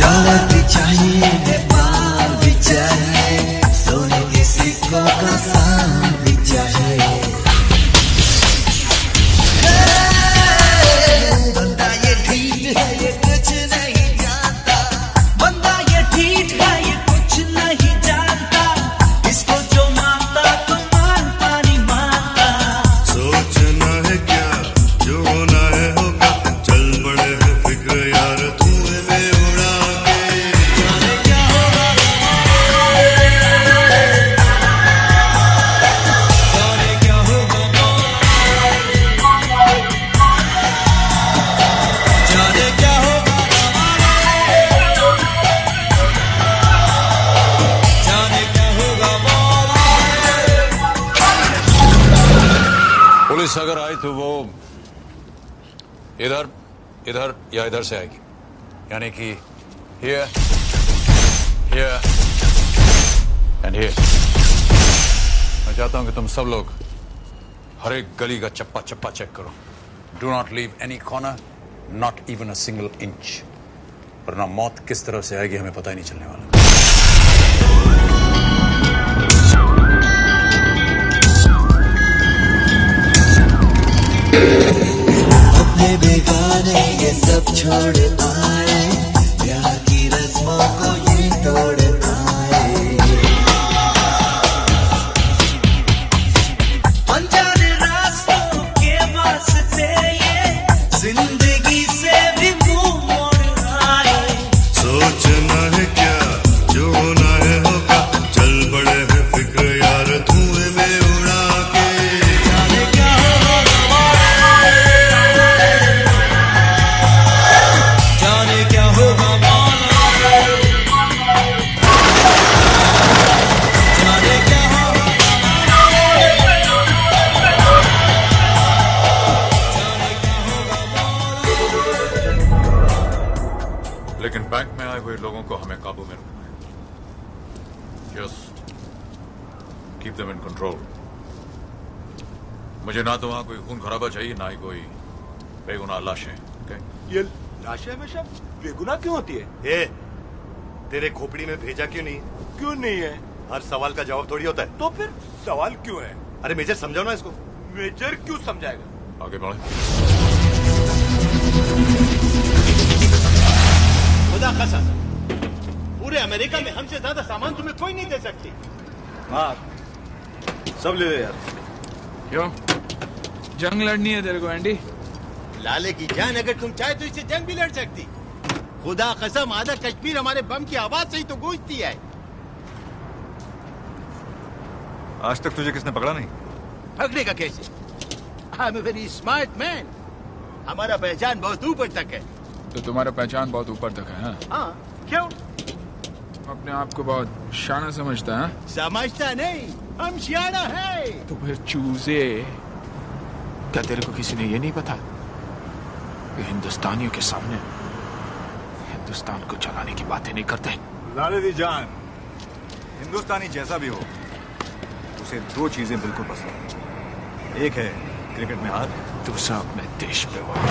डॉलर भी चाहिए, नेपाल भी चाहिए, सोने के सिक्कों का सामान भी चाहिए। बंदा ये ढीठ है, ये कुछ नहीं जानता। बंदा ये ढीठ है, ये कुछ नहीं जानता। इसको जो मांगता तो मांगता नहीं मांगता। सोचना है क्या जो होना है होगा चल पड़े है फिक्र यार धुएं में उड़ा के जाने क्या होगा जाने क्या होगा जाने क्या होगा जाने क्या होगा पुलिस अगर आई तो वो इधर इधर या इधर से आएगी, यानी कि here, here and here। मैं चाहता हूं कि तुम सब लोग हर एक गली का चप्पा चप्पा चेक करो। Do not leave any corner, not even a single inch, वरना मौत किस तरह से आएगी हमें पता ही नहीं चलने वाला। अपने बेगाने ये सब छोड़ आए, प्यार की रस्मों को ये तोड़ आए। अनजाने रास्तों के वास्ते ये जिंदगी से भी मुंह मोड़ आए। सोचना है क्या जो होना है होगा चल पड़े है फिक्र यार धुएं में उड़ा के जाने क्या होगा जाने क्या होगा जाने क्या होगा लेकिन बैंक में आए हुए लोगों को हमें काबू में रखना है। Just keep them in control. मुझे ना तो वहां कोई खून खराबा चाहिए, ना ही कोई बेगुनाह लाशें। okay? ये लाशें हमेशा बेगुनाह क्यों होती है? तेरे खोपड़ी में भेजा क्यों नहीं? क्यों नहीं है? हर सवाल का जवाब थोड़ी होता है। तो फिर सवाल क्यों है? अरे मेजर समझाओ ना इसको। मेजर क्यों समझाएगा? आगे बढ़े। खुदा कसम, पूरे अमेरिका में हमसे ज्यादा सामान तुम्हें कोई नहीं दे सकती। हाँ सब ले लो यार। क्यों? जंग लड़नी है तेरे को एंडी? लाले की जान, अगर तुम चाहे तो इससे जंग भी लड़ सकती। खुदा कसम, आधा कश्मीर हमारे बम की आवाज से ही तो गूंजती है। आज तक तुझे किसने पकड़ा नहीं? पकड़े का कैसे? I am a very smart man. हमारा पहचान बहुत ऊपर तक है। तो तुम्हारा पहचान बहुत ऊपर तक है? हाँ, क्यों? अपने आप को बहुत शाना समझता है? समझता नहीं, हम सियाना है। तो फिर चूजे, क्या तेरे को किसी ने ये नहीं बताया कि हिंदुस्तानियों के सामने हिंदुस्तान को चलाने की बातें नहीं करते? लाले दी जान, हिंदुस्तानी जैसा भी हो, उसे दो चीजें बिल्कुल पसंद है। एक है क्रिकेट में हार, दूसरा अपने देश पे वार।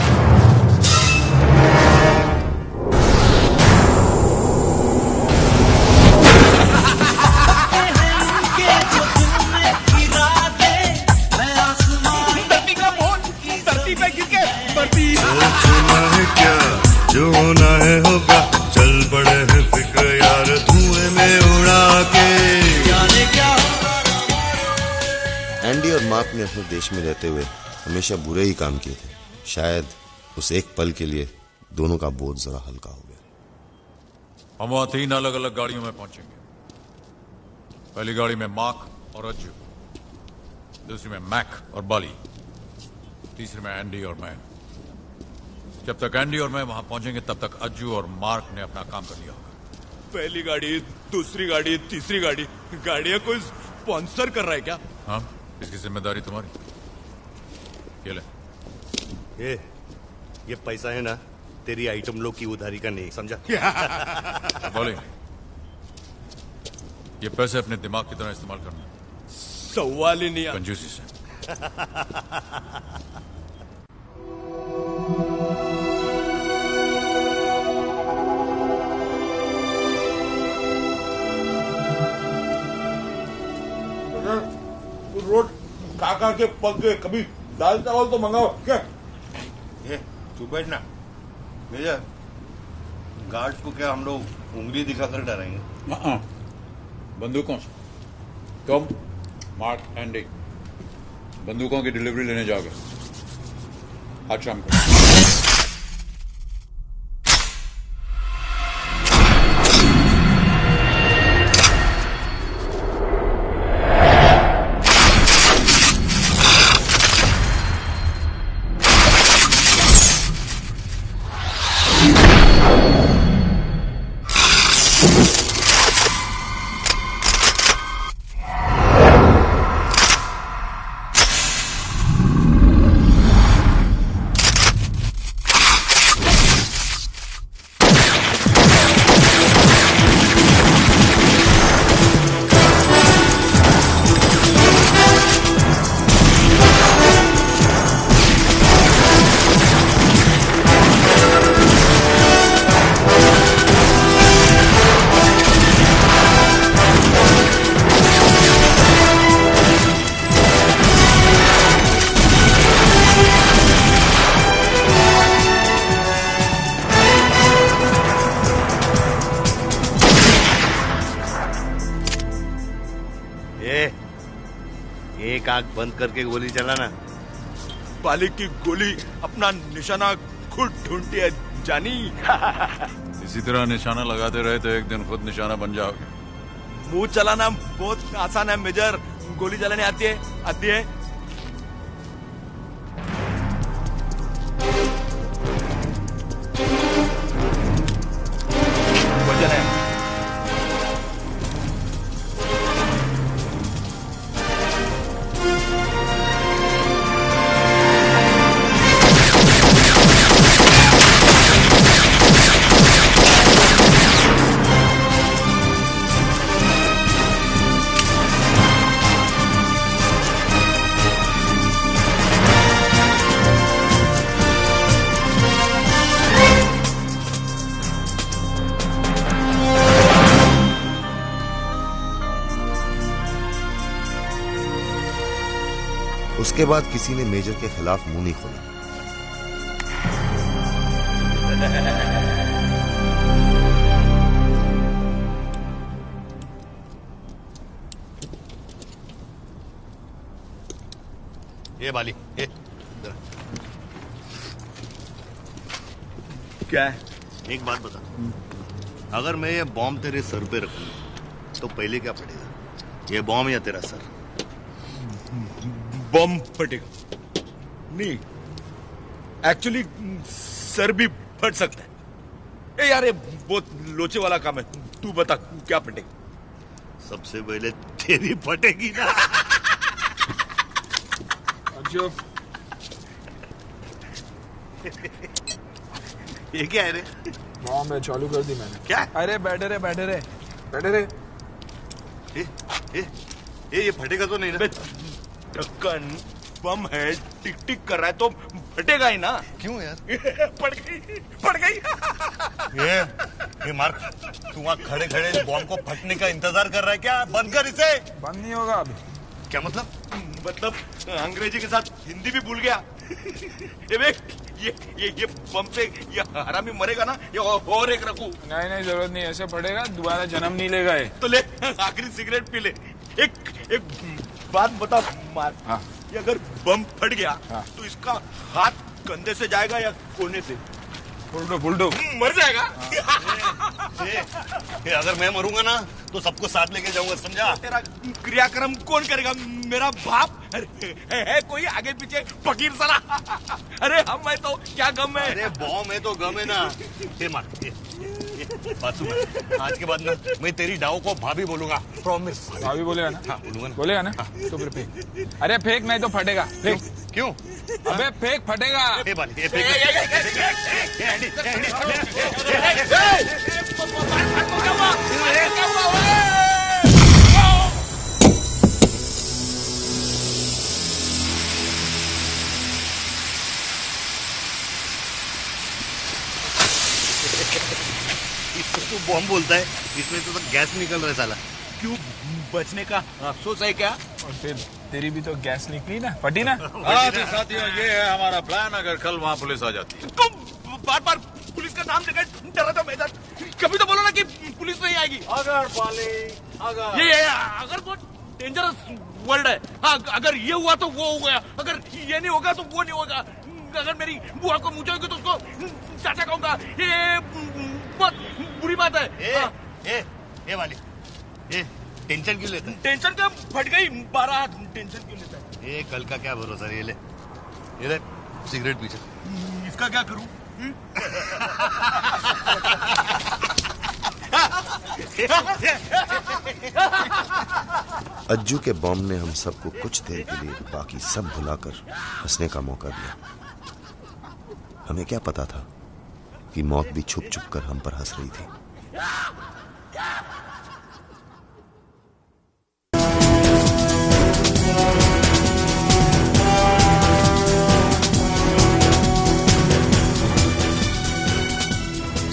जो होना है होगा, चल पड़े हैं फिक्र यार धुएं में उड़ा के। एंडी और मार्क ने अपने देश में रहते हुए हमेशा बुरे ही काम किए थे। शायद उस एक पल के लिए दोनों का बोझ जरा हल्का हो गया। हम वहां 3 अलग अलग गाड़ियों में पहुंचेंगे। पहली गाड़ी में मार्क और अज्जू, दूसरी में मैक और बाली, तीसरी में एंडी और मैं। जब तक एंडी और मैं वहां पहुंचेंगे तब तक अज्जू और मार्क ने अपना काम कर लिया होगा। पहली गाड़ी, दूसरी गाड़ी, तीसरी गाड़ी, गाड़ियां कोई स्पॉन्सर कर रहा है क्या? हाँ, इसकी जिम्मेदारी तुम्हारी। ये ले। ये पैसा है ना, तेरी आइटम लोग की उधारी का नहीं, समझा? बोले, ये पैसे अपने दिमाग की तरह इस्तेमाल करना। सवाल ही नहीं। कंजूसी से। रोड काका के पग गए, कभी दाल चावल तो मंगाओ क्या? तू बैठ ना। मेजर, गार्ड्स को क्या हम लोग उंगली दिखाकर डराएंगे? बंदूकों से। तुम मार्क एंडी बंदूकों की डिलीवरी लेने जाओगे आज शाम को। एक आंख बंद करके गोली चलाना। बालिक की गोली अपना निशाना खुद ढूंढती है, जानी। इसी तरह निशाना लगाते रहे तो एक दिन खुद निशाना बन जाओगे। मुंह चलाना बहुत आसान है मेजर, गोली चलाने आती है। वजन है। उसके बाद किसी ने मेजर के खिलाफ मुंह नहीं खोला। ये बाली, इधर। क्या है? एक बात बता, अगर मैं ये बॉम्ब तेरे सर पे रखूं तो पहले क्या फटेगा, ये बॉम्ब या तेरा सर? बॉम्ब फटेगा। नहीं, एक्चुअली सर भी फट सकता है। ए यार, ये बहुत लोचे वाला काम है। तू बता क्या फटेगा? सबसे पहले तेरी फटेगी ना। अच्छा, ये क्या है रे? बॉम्ब है, चालू कर दी मैंने। क्या? अरे बैठे रे बैठे रे बैठे रे। ये फटेगा तो नहीं ना? ढक्कन बम है, टिक टिक कर रहा है तो फटेगा ही ना। क्यों यार? फट गई। ये मार्क, तू वहाँ खड़े खड़े बॉम्ब को फटने का इंतजार कर रहा है क्या? बंद कर इसे। बंद नहीं होगा अभी। क्या मतलब? मतलब अंग्रेजी के साथ हिंदी भी भूल गया। ये बम से ये हरामी मरेगा ना, ये और एक रखूं? नहीं जरूरत नहीं, ऐसे पड़ेगा दोबारा जन्म नहीं लेगा ये। तो ले, आखिरी सिगरेट पी ले। एक बात बता मार, हाँ। ये अगर बम फट गया हाँ। तो इसका हाथ कंधे से जाएगा या कोने से? बुलडो मर जाएगा। ये अगर मैं मरूंगा ना तो सबको साथ लेके जाऊंगा, समझा? तेरा क्रियाक्रम कौन करेगा? मेरा बाप है कोई आगे पीछे फकीर साला? अरे हम है तो क्या गम है? अरे बॉम्ब है तो गम है ना। ये मार, ये बात सुन, आज के बाद ना मैं तेरी डाव को भाभी बोलूंगा, प्रॉमिस। भाभी बोलेगा ना? हाँ बोलूंगा ना। बोलेगा ना? तो फिर फेंक। अरे फेंक, नहीं तो फटेगा। फेंक। क्यों? अबे फेंक, फटेगा। ये वाली, ये फेंक। इसको तू बॉम्ब बोलता है, इसमें तो गैस निकल रहा है साला। क्यों बचने का अफसोस है क्या? और फिर तेरी भी तो गैस निकली ना, फटी ना। साथियों, ये है हमारा प्लान अगर कल वहाँ पुलिस आ जाती है। तुम बार बार पुलिस का नाम लेकर डर रहा था मैदान। कभी तो बोलो ना कि पुलिस नहीं आएगी। अगर पाली, अगर ये अगर बहुत डेंजरस वर्ड है। हाँ, अगर ये हुआ तो वो हो गया, अगर ये नहीं होगा तो वो नहीं होगा। अगर मेरी बुआ को मुझे होगी तो उसको चाचा कहूंगा। ये बहुत बुरी बात है। ये वाली, ये टेंशन क्यों लेता है? टेंशन क्या, फट गई 12 हाथ, टेंशन क्यों लेता है? ये कल का क्या भरोसा? ये ले सिगरेट पीछे। इसका क्या करूं? अज्जू के बॉम्ब ने हम सबको कुछ देर के लिए बाकी सब भुलाकर हंसने का मौका दिया। हमें क्या पता था कि मौत भी छुप छुप कर हम पर हंस रही थी।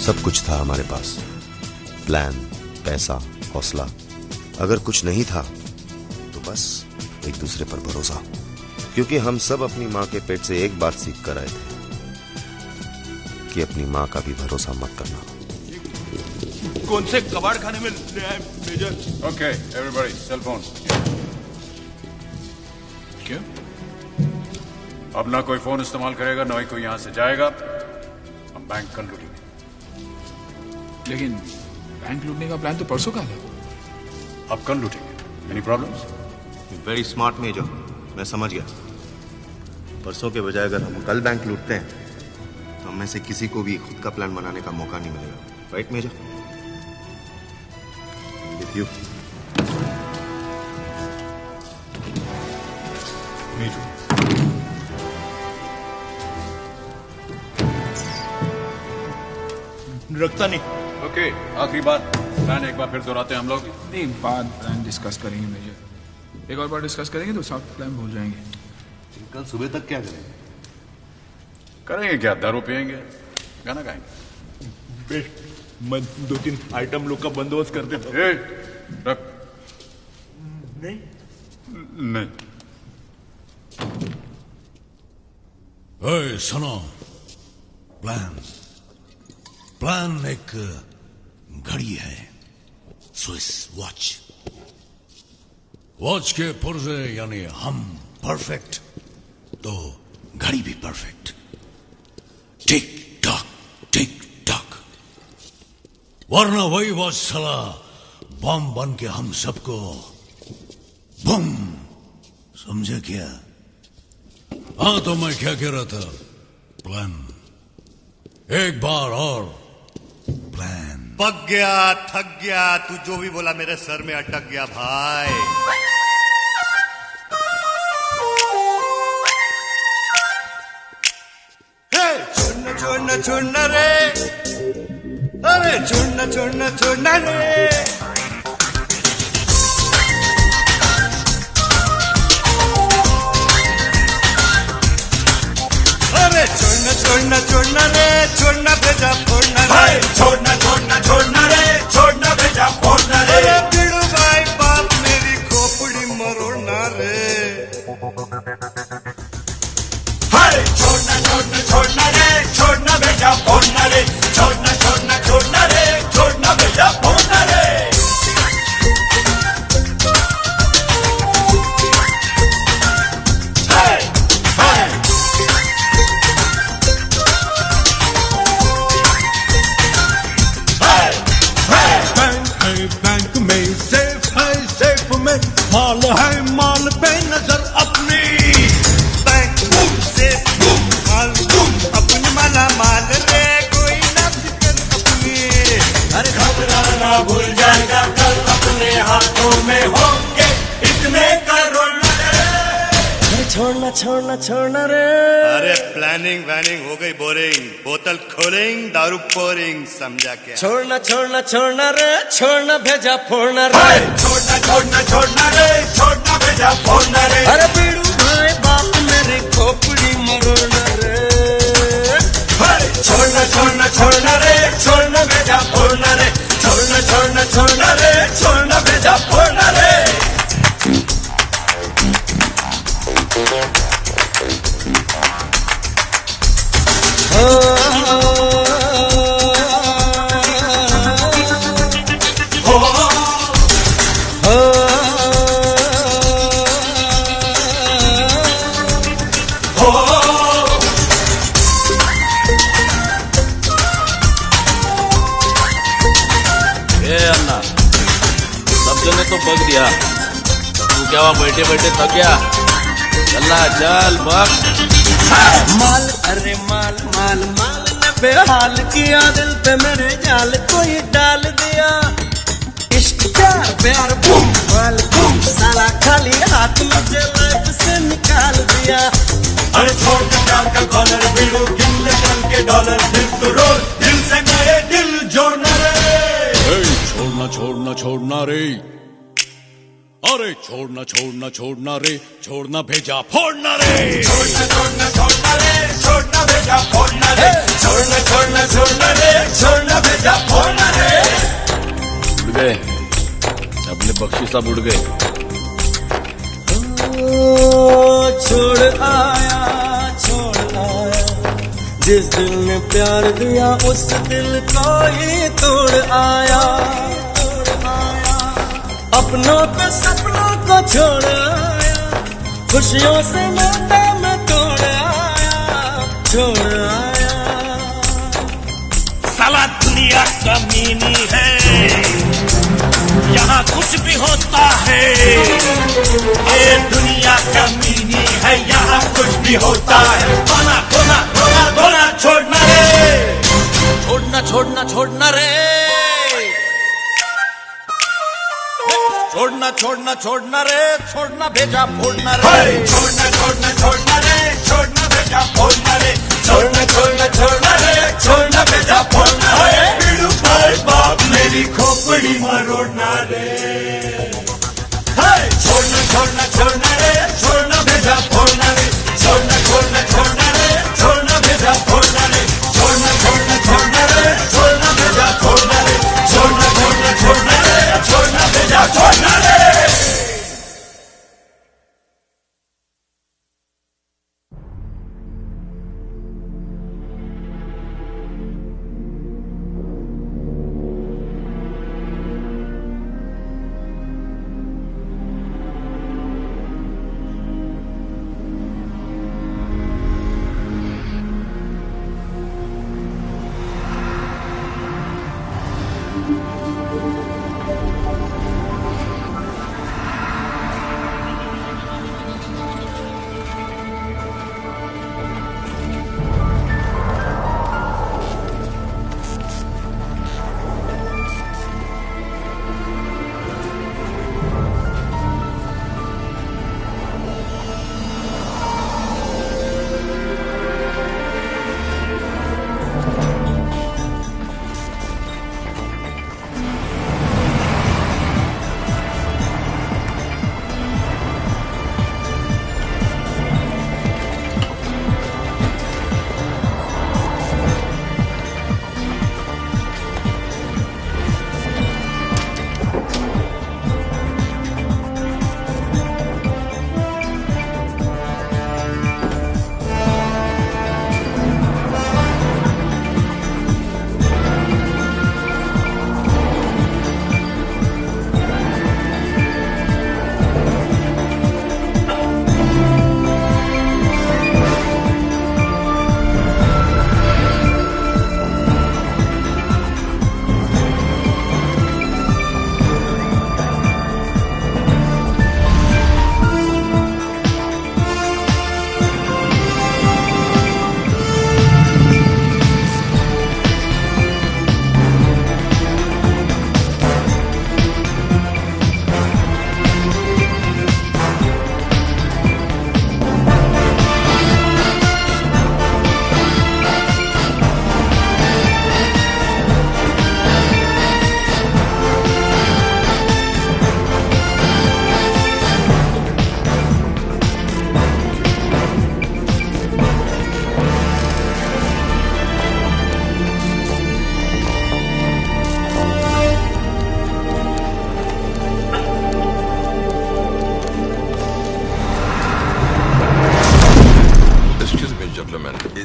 सब कुछ था हमारे पास, प्लान, पैसा, हौसला। अगर कुछ नहीं था तो बस एक दूसरे पर भरोसा, क्योंकि हम सब अपनी माँ के पेट से एक बात सीख कर आए थे कि अपनी माँ का भी भरोसा मत करना। कौन से कबाड़ खाने में ले आए major? Okay everybody, cell phone. क्यों? अब ना कोई फोन इस्तेमाल करेगा, ना ही कोई यहां से जाएगा। हम बैंक कल लूटेंगे। लेकिन बैंक लूटने का प्लान तो परसों का था। अब कल लूटेंगे। Any problems? Very smart major, मैं समझ गया। परसों के बजाय अगर हम कल बैंक लूटते हैं तो हम में से किसी को भी खुद का प्लान बनाने का मौका नहीं मिलेगा। Right major? With you. रखता नहीं। ओके, आखिरी बात, प्लान एक बार फिर दोहराते हैं हम लोग। नहीं, बाद प्लान डिस्कस करेंगे मेजर। एक और बार डिस्कस करेंगे तो सब प्लान भूल जाएंगे। कल सुबह तक क्या करेंगे? करेंगे क्या? दारू पियेंगे, गाना गाएंगे। मैं 2-3 आइटम लोग का बंदोबस्त कर देता हूं। रख। नहीं नहीं। ओए सुनो, प्लान एक घड़ी है, स्विस वॉच के पुर्जे यानी हम परफेक्ट, तो घड़ी भी परफेक्ट, टिक टिक टॉक। वरना वही वो साला बम बन के हम सबको बम समझे क्या? हाँ, तो मैं क्या कह रहा था, प्लान एक बार और प्लान। पक गया, थक गया, तू जो भी बोला मेरे सर में अटक गया भाई। छोड़ना छोड़ना रे, अरे छोड़ना छोड़ना छोड़ना रे। अरे छोड़ना छोड़ना छोड़ना रे, छोड़ना भेजा फोड़ना रे। छोड़ना छोड़ना छोड़ना रे, छोड़ना भेजा फोड़ना रे। अरे बिड़ू भाई बाप मेरी खोपड़ी मरोड़ना रे। छोड़ना छोड़ना छोड़ना रे, छोड़ना भेजा फोड़ना रे। छोड़ना छोड़ना छोड़ना रे, छोड़ना भेजा फोड़ना रे। बैंक में सेफ है, सेफ में माल है, माल पे नजर अपनी। बैंक सेफ माल अपनी, माला माल रे, कोई ना फिक्र अपनी। अरे घबराना भूल जाएगा, कल अपने हाथों में होंगे इतने करोड़। छोड़ना छोड़ना छोड़ना रे। अरे प्लानिंग वैनिंग हो गई बोरिंग, बोतल खोलेंगे दारू पोरिंग, समझा क्या? छोड़ना छोड़ना छोड़ना रे, छोड़ना भेजा फोड़ना रे। छोड़ना छोड़ना छोड़ना रे, छोड़ना भेजा फोड़ना रे। अरे बीड़ू भाई बाप मेरी खोपड़ी मरोड़ना रे। छोड़ना छोड़ना छोड़ना रे, छोड़ना भेजा फोड़ना रे। छोड़ना छोड़ना छोड़ना रे, छोड़ना भेजा फोड़ना रे। अन्ना, सब जने तो बग दिया, तू क्या वहां बैठे बैठे थक गया? चलना चल बग। माल अरे माल माल माल ने बेहाल किया, दिल पे मेरे जाल कोई डाल दिया। इश्क प्यार प्यार बूम माल बूम, साला खाली हाथ मुझे लाइफ से निकाल दिया। अरे छोड़ के डाल का कॉलर, बीड़ू गिन चल के डॉलर। दिल तो रोल, दिल से नए दिल जोड़ना रे। छोड़ना छोड़ना छोड़ना रे, अरे छोड़ना छोड़ना छोड़ना रे, छोड़ना भेजा फोड़ना रे। छोड़ना छोड़ना छोड़ना रे, छोड़ना भेजा फोड़ना रे। छोड़ना छोड़ना छोड़ना रे, छोड़ना भेजा फोड़ना रे। उड़ गए अपने बख्शी साहब, उड़ गए। छोड़ आया छोड़ आया, जिस दिल ने प्यार दिया उस दिल को ही तोड़ आया। अपनों पे सपनों को छोड़ आया, खुशियों से नाता में तोड़ आया, छोड़ आया। साला दुनिया कमीनी है, यहाँ कुछ भी होता है। ये दुनिया कमीनी है, यहाँ कुछ भी होता है। गोना गोना गोना गोना छोड़ना रे, छोड़ना छोड़ना छोड़ना रे, छोड़ना छोड़ना छोड़ना रे, छोड़ना भेजा फोड़ना रे। छोड़ना छोड़ना छोड़ना रे, छोड़ना भेजा फोड़ना रे। छोड़ना छोड़ना छोड़ना रे, छोड़ना भेजा फोड़ना रे। बीड़ू भाई बाप मेरी खोपड़ी मरोड़ना रे। छोड़ना छोड़ना छोड़ना रे, छोड़ना भेजा फोड़ना रे। छोड़ना छोड़ना छोड़ना रे, छोड़ना भेजा फोड़ना रे। छोड़ना छोड़ना छोड़ना रे, छोड़ना भेजा फोड़ना रे। छोड़ना छोड़ना छोड़ना रे, छोड़ना भेजा फोड़ना रे।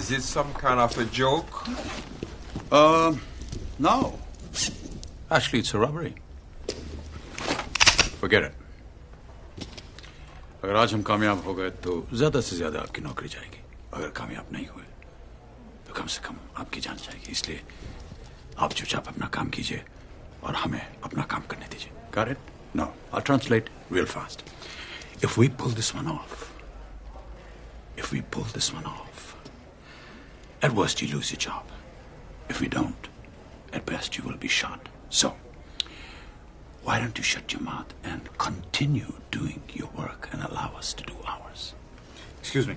Is it some kind of a joke? No. Actually, it's a robbery. Forget it. अगर आज हम कामयाब हो गए तो ज्यादा से ज्यादा आपकी नौकरी जाएगी. अगर कामयाब नहीं हुए तो कम से कम आपकी जान जाएगी. इसलिए आप चुपचाप अपना काम कीजिए और हमें अपना काम करने दीजिए. Got it? No. I'll translate real fast. If we pull this one off, at worst you lose your job. If we don't, at best you will be shot. So, why don't you shut your mouth and continue doing your work and allow us to do ours? Excuse me.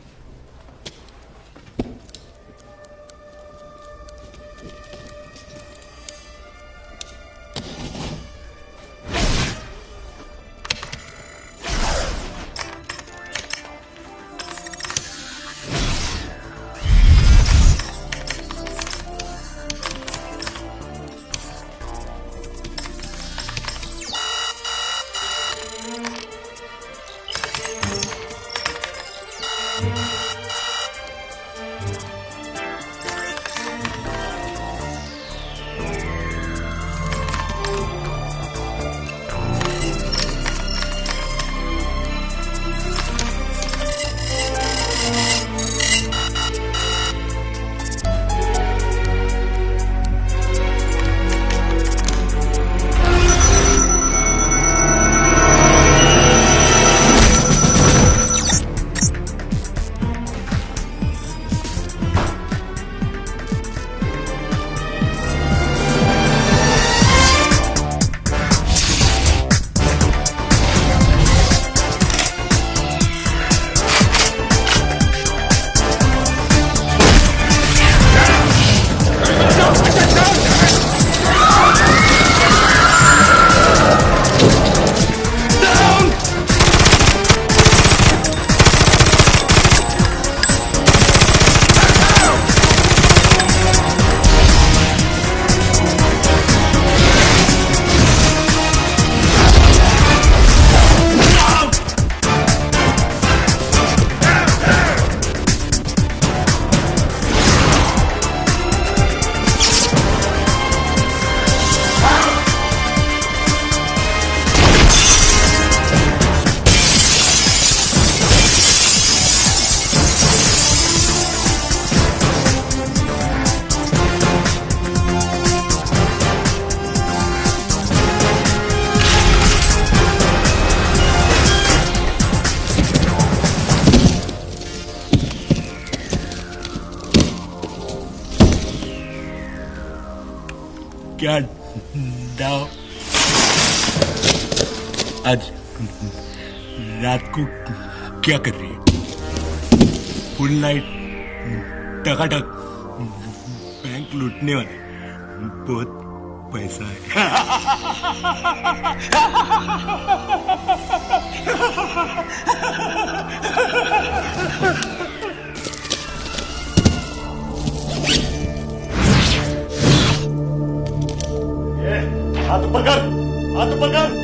क्या दाव आज रात को क्या कर रही है? फुल नाइट टकाटक बैंक लूटने वाले, बहुत पैसा है. हाथ ऊपर कर, हाथ ऊपर कर.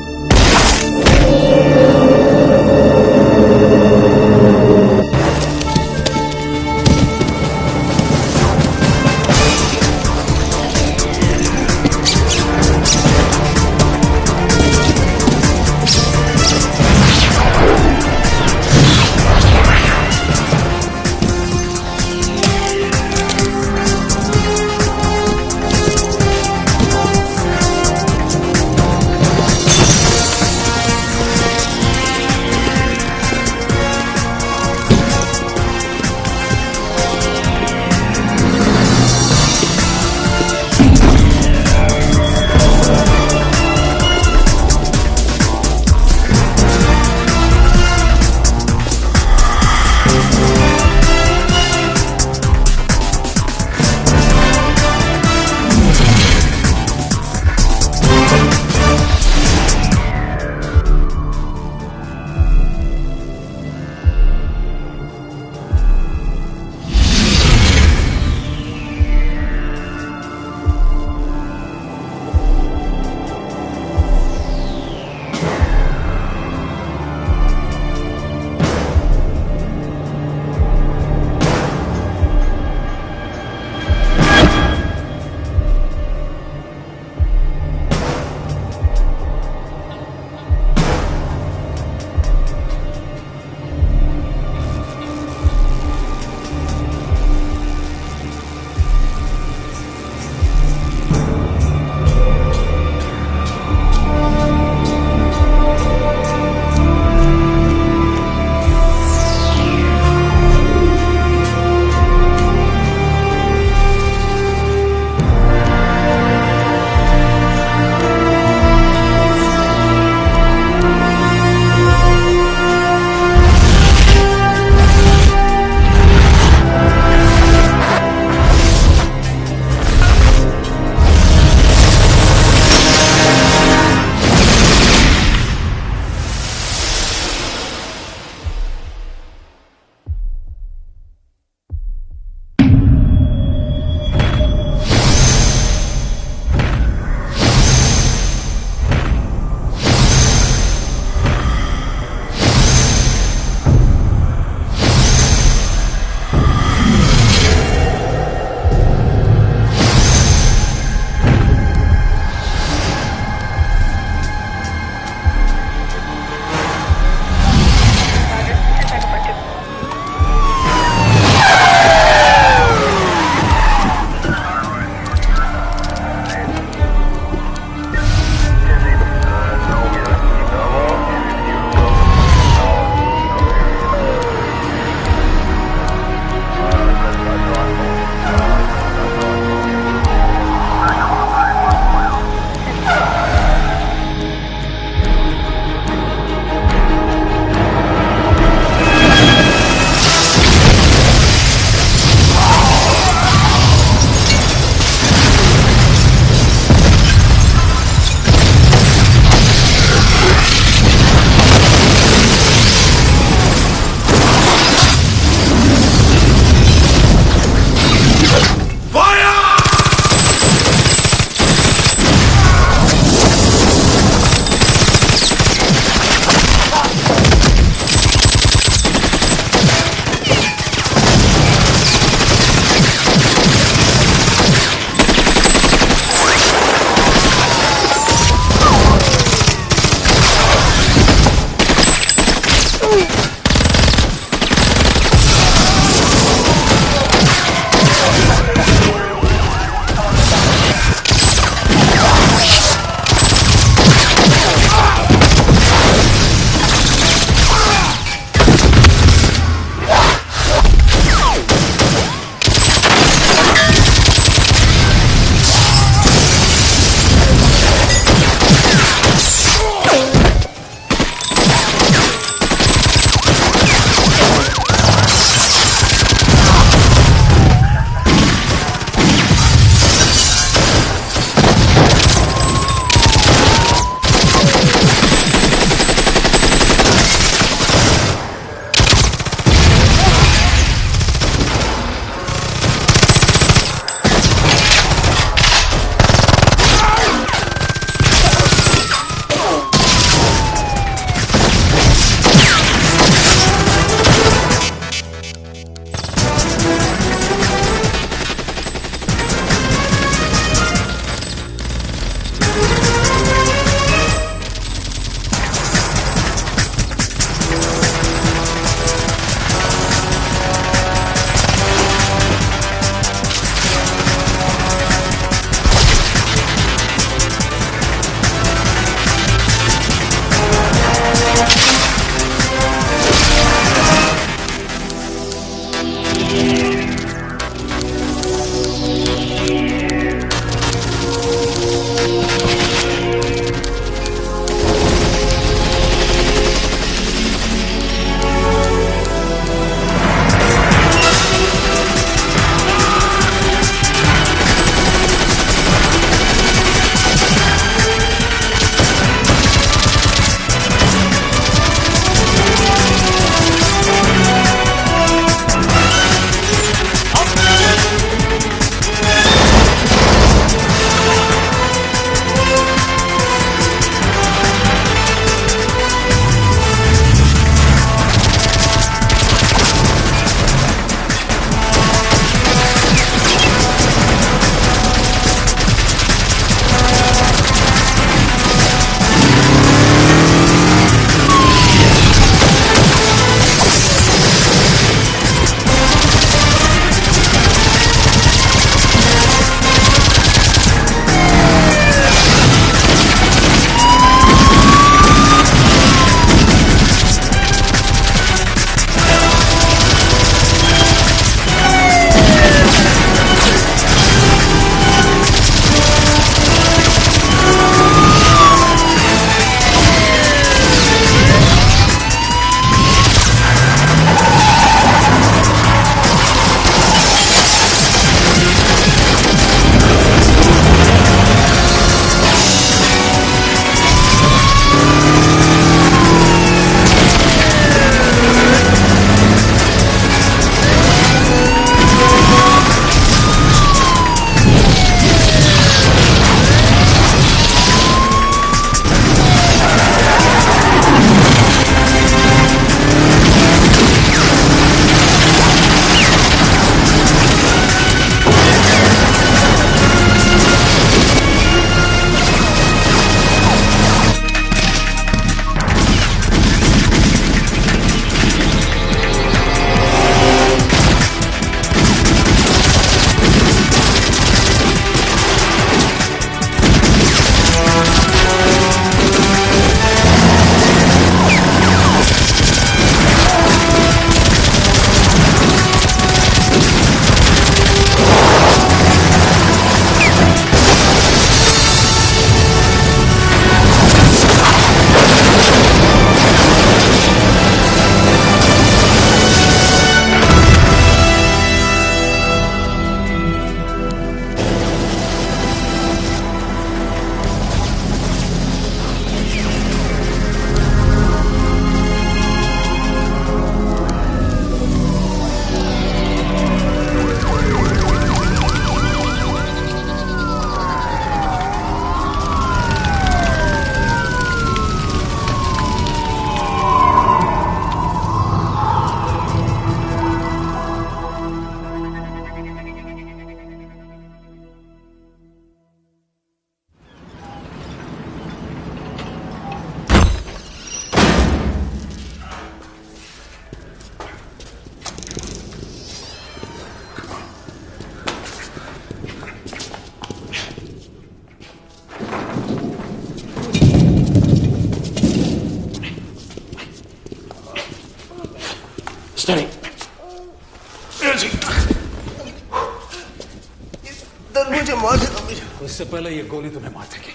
मुझे मार देना मुझे। इससे पहले ये गोली तुम्हें मार देगी।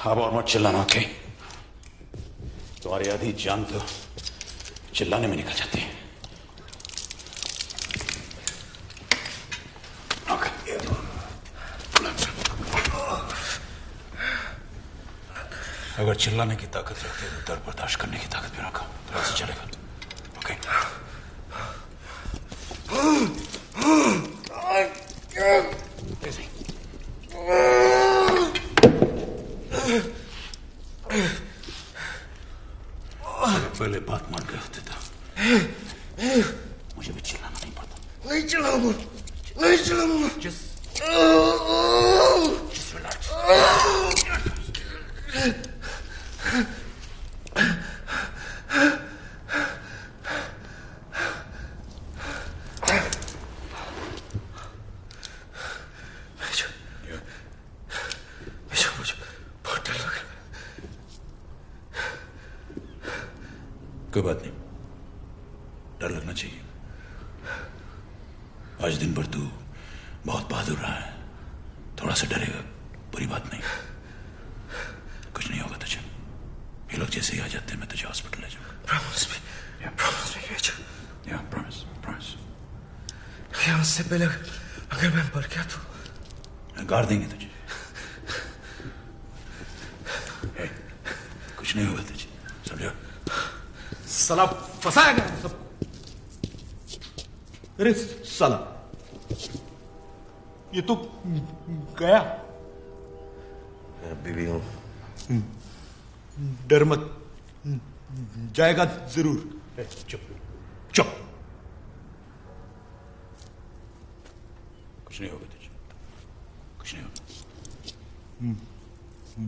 अब और मत चिल्लाना, ओके? तुम्हारी आधी जान तो चिल्लाने में निकल जाती है। अगर चिल्लाने की ताकत रखते तो दर्द बर्दाश्त करने की ताकत भी रखा तो ऐसे चलेगा, ओके? पहले बात मान गए होते था, मुझे भी चिल्लाना नहीं पड़ता। नहीं चिल्लाऊंगा, नहीं चिल्लाऊंगा। Just relax. कोई बात नहीं, डर लगना चाहिए। आज दिन भर तू बहुत बहादुर रहा है, थोड़ा सा डरेगा, बुरी बात नहीं। कुछ नहीं होगा तुझे। ये लोग जैसे ही आ जाते हैं मैं तुझे हॉस्पिटल ले जाऊंगा। Promise me, promise me major. या प्रॉमिस, प्रॉमिस। लेकिन उससे पहले अगर मैं मर गया तो गाड़ देंगे तुझे। कुछ नहीं होगा तुझे, समझो? साला फंसाया गया सब। अरे साला ये तो गया। अभी भी हूं। डर मत, जाएगा जरूर। चुप चुप। कुछ नहीं होगा तुझे, कुछ नहीं होगा।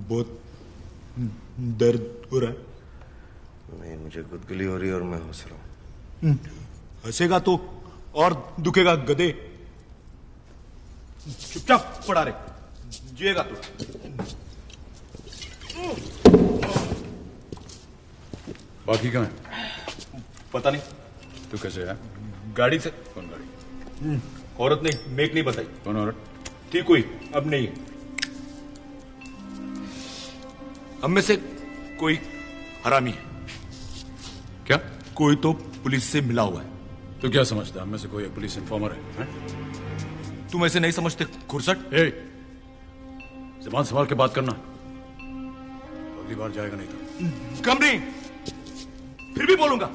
बहुत दर्द हो रहा है। नहीं, मुझे गुदगुली हो रही है और मैं हंस रहा हूं। हंसेगा तो और दुखेगा गधे। चुपचाप पड़ा रहे, जिएगा तो। बाकी कहाँ है? पता नहीं। तू कैसे है? गाड़ी से। कौन गाड़ी? औरत ने मेक नहीं बताई। कौन औरत? थी कोई, अब नहीं है। हम में से कोई हरामी है। क्या? कोई तो पुलिस से मिला हुआ है। तो क्या समझता है हम में से कोई पुलिस इन्फॉर्मर है? तुम ऐसे नहीं समझते खुरसट? ज़बान संभाल के बात करना, अगली बार जाएगा नहीं तो। कम नहीं, फिर भी बोलूंगा।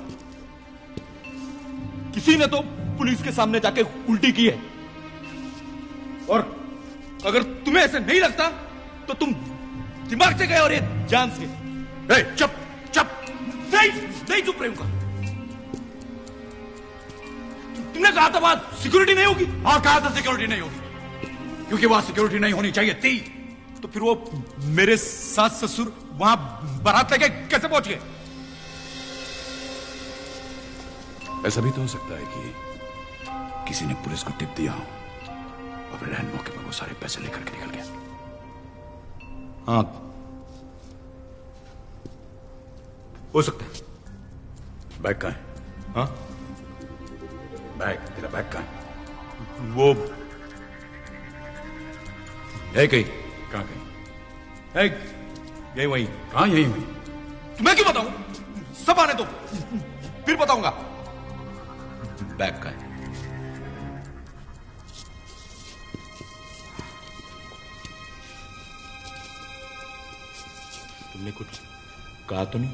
किसी ने तो पुलिस के सामने जाके उल्टी की है, और अगर तुम्हें ऐसे नहीं लगता तो तुम दिमाग से गए और ये जान से। चुप चुप। नहीं चुप रहूंगा। तुमने कहा था वहां सिक्योरिटी नहीं होगी। और कहा था सिक्योरिटी नहीं होगी, क्योंकि वहां सिक्योरिटी नहीं होनी चाहिए थी। तो फिर वो मेरे सास ससुर वहां बारात लेके कैसे पहुंच गए? ऐसा भी तो हो सकता है कि किसी ने पुलिस को टिप दिया हो और फिर रहन मौके पर वो सारे पैसे लेकर के निकल गया। हाँ, हो सकता है। बैग कहाँ है? हाँ, बैग, तेरा बैग कहाँ है? वो है कहीं। कहाँ कहीं? है यही वहीं। कहाँ? यही वहीं। मैं क्यों बताऊं? सब आने दो, फिर बताऊंगा। बैग का है। तुमने कुछ कहा तो नहीं?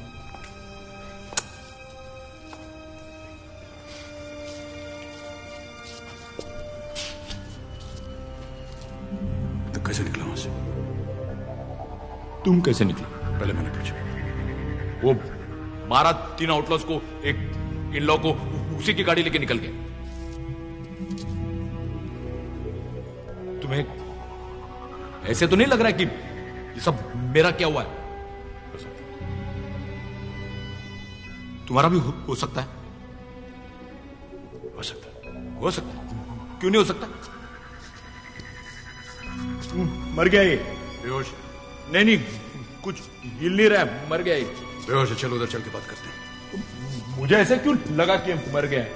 तो कैसे निकला वहां से? तुम कैसे निकले? पहले मैंने पूछा। वो मारा 3 आउटलॉज को, एक इन लॉ को, उसी की गाड़ी लेके निकल गए। तुम्हें ऐसे तो नहीं लग रहा है कि ये सब मेरा क्या हुआ है? तुम्हारा भी हो सकता है। हो सकता है। हो सकता है, क्यों नहीं हो सकता? मर गया ये। बेहोश? नहीं, कुछ हिल नहीं रहा है, मर गया ये। बेहोश है, चलो उधर चल के बात करते हैं। मुझे ऐसे क्यों लगा कि मर गया है?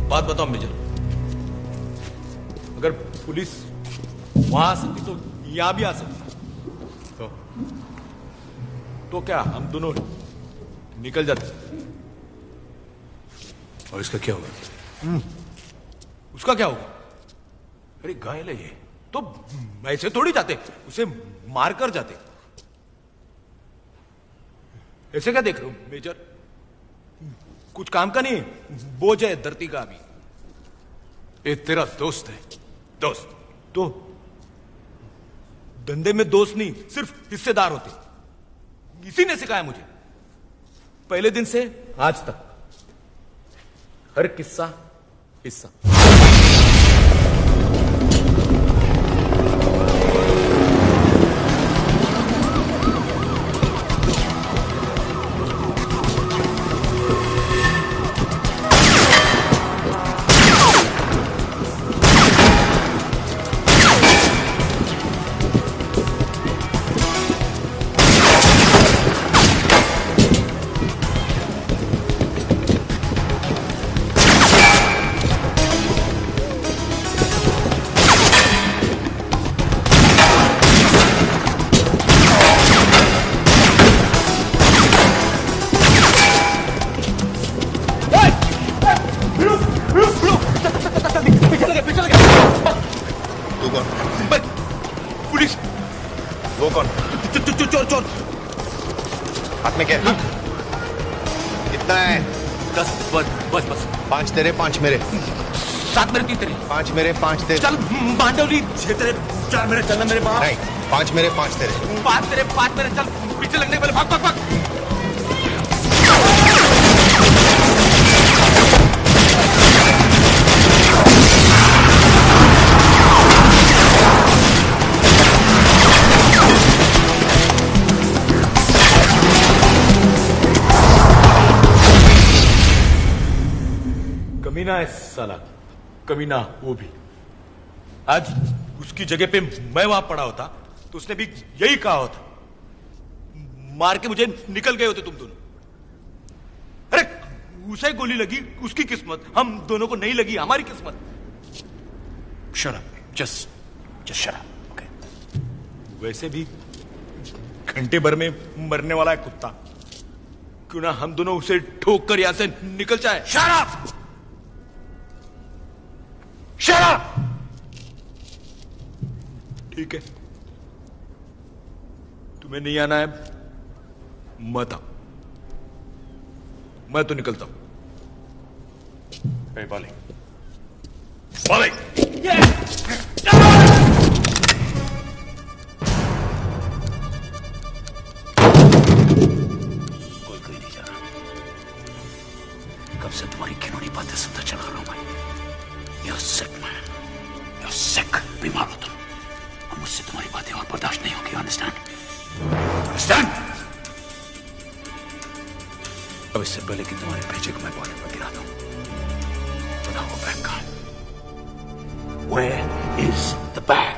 बात बताओ मेजर, अगर पुलिस वहां आ सकती तो यहां भी आ सकती, तो क्या हम दोनों निकल जाते? और इसका क्या होगा? उसका क्या होगा? अरे घायल है ये, तो ऐसे थोड़ी जाते, उसे मारकर जाते। ऐसे क्या देख रहे हो मेजर? कुछ काम का नहीं, बोझ है धरती का अभी। ये तेरा दोस्त है, दोस्त तो धंधे में दोस्त नहीं, सिर्फ हिस्सेदार होते। इसी ने सिखाया मुझे, पहले दिन से आज तक हर किस्सा हिस्सा। तेरे 5 मेरे, 7 मेरे 3 तेरे, 5 मेरे 5 तेरे। चल मांडवली 6 तेरे 4 मेरे, चलना मेरे बाप। नहीं, 5 मेरे 5 तेरे, 5 तेरे 5 मेरे, चल पीछे लगने वाले, भाग भाग भाग। कमीना है साला, कमीना वो भी। आज उसकी जगह पे मैं वहां पड़ा होता तो उसने भी यही कहा होता, मार के मुझे निकल गए होते तुम दोनों। अरे उसे गोली लगी, उसकी किस्मत, हम दोनों को नहीं लगी, हमारी किस्मत। Shut up. Just shut up. Okay. वैसे भी घंटे भर में मरने वाला है कुत्ता, क्यों ना हम दोनों उसे ठोक कर यहां से निकल जाए। Shut up! Shut up! ठीक है, तुम्हें नहीं आना है मत आओ, मैं तो निकलता हूं। Hey, Bali. Bali! कोई नहीं जा रहा। कब से तुम्हारी घिनौनी बातें सुनता चला रहा हूं मैं। You're sick, man. You're sick. बीमार हो तुम। और मुझसे तुम्हारी बातें और बर्दाश्त नहीं होगी, understand? Understand? अब इससे पहले कि तुम्हारे भेजे को मैं बॉर्डर पर गिरा दूं, बताओ वो बैग कहां है? Where is the bag?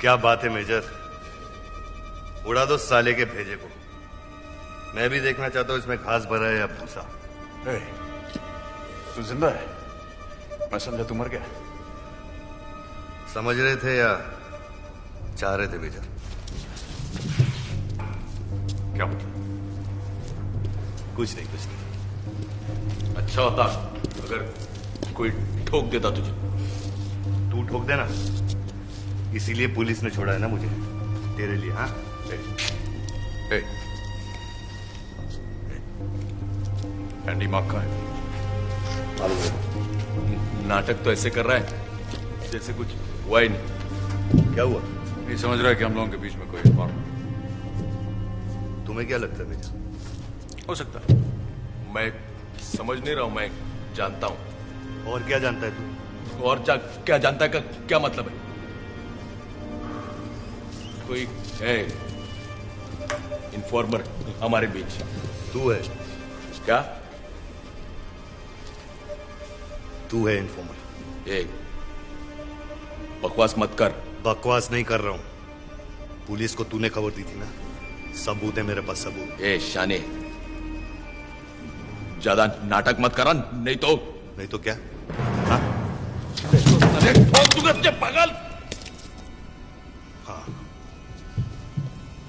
क्या बात है मेजर, उड़ा दो साले के भेजे को। मैं भी देखना चाहता हूं इसमें घास भरा है या भूसा। तू जिंदा है? मैं समझा तू मर गया। समझ रहे थे या चाह रहे थे मेजर? क्या मतलब? कुछ नहीं। अच्छा होता अगर कोई ठोक देता तुझे। तू ठोक देना, इसीलिए पुलिस ने छोड़ा है ना मुझे, तेरे लिए। हाँ एंडी मार्क का है? नाटक तो ऐसे कर रहा है जैसे कुछ हुआ ही नहीं। क्या हुआ? नहीं समझ रहा है कि हम लोगों के बीच में कोई बात। तुम्हें क्या लगता है मेजर? हो सकता है, मैं समझ नहीं रहा हूं, मैं जानता हूं। और क्या जानता है तू? और क्या जानता है का क्या मतलब है? कोई है इन्फॉर्मर हमारे बीच। तू है क्या? तू है इन्फॉर्मर। एक बकवास मत कर। बकवास नहीं कर रहा हूं, पुलिस को तूने खबर दी थी ना, सबूत है मेरे पास, सबूत। ए शाने, ज्यादा नाटक मत करा, नहीं तो क्या? अरे ठोक दूंगा तुझे पागल। हाँ,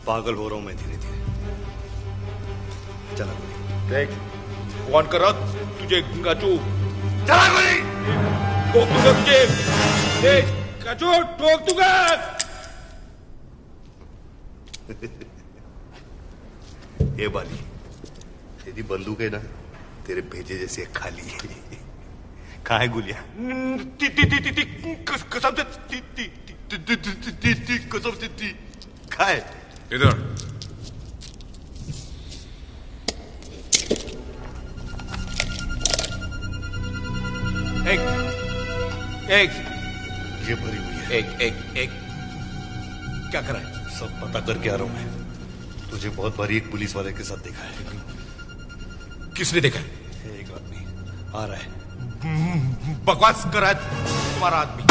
पागल हो रहा हूं मैं धीरे धीरे। चला देख, फोन कर रहा तुझे काचू। चला गोली, ठोक दूंगा तुझे। देख काचू, ठोक दूंगा। ये बाली, तेरी बंदूक है ना, तेरे भेजे जैसे खाली है। कहाँ है गुलिया? कसम से कहाँ है? इधर। एक ये भरी हुई है। एक क्या कर रहा है? सब पता करके आ रहा हूं मैं। तुझे बहुत बारी एक पुलिस वाले के साथ देखा है। किसने देखा है? एक आदमी आ रहा है। बकवास कर रहा है तुम्हारा आदमी।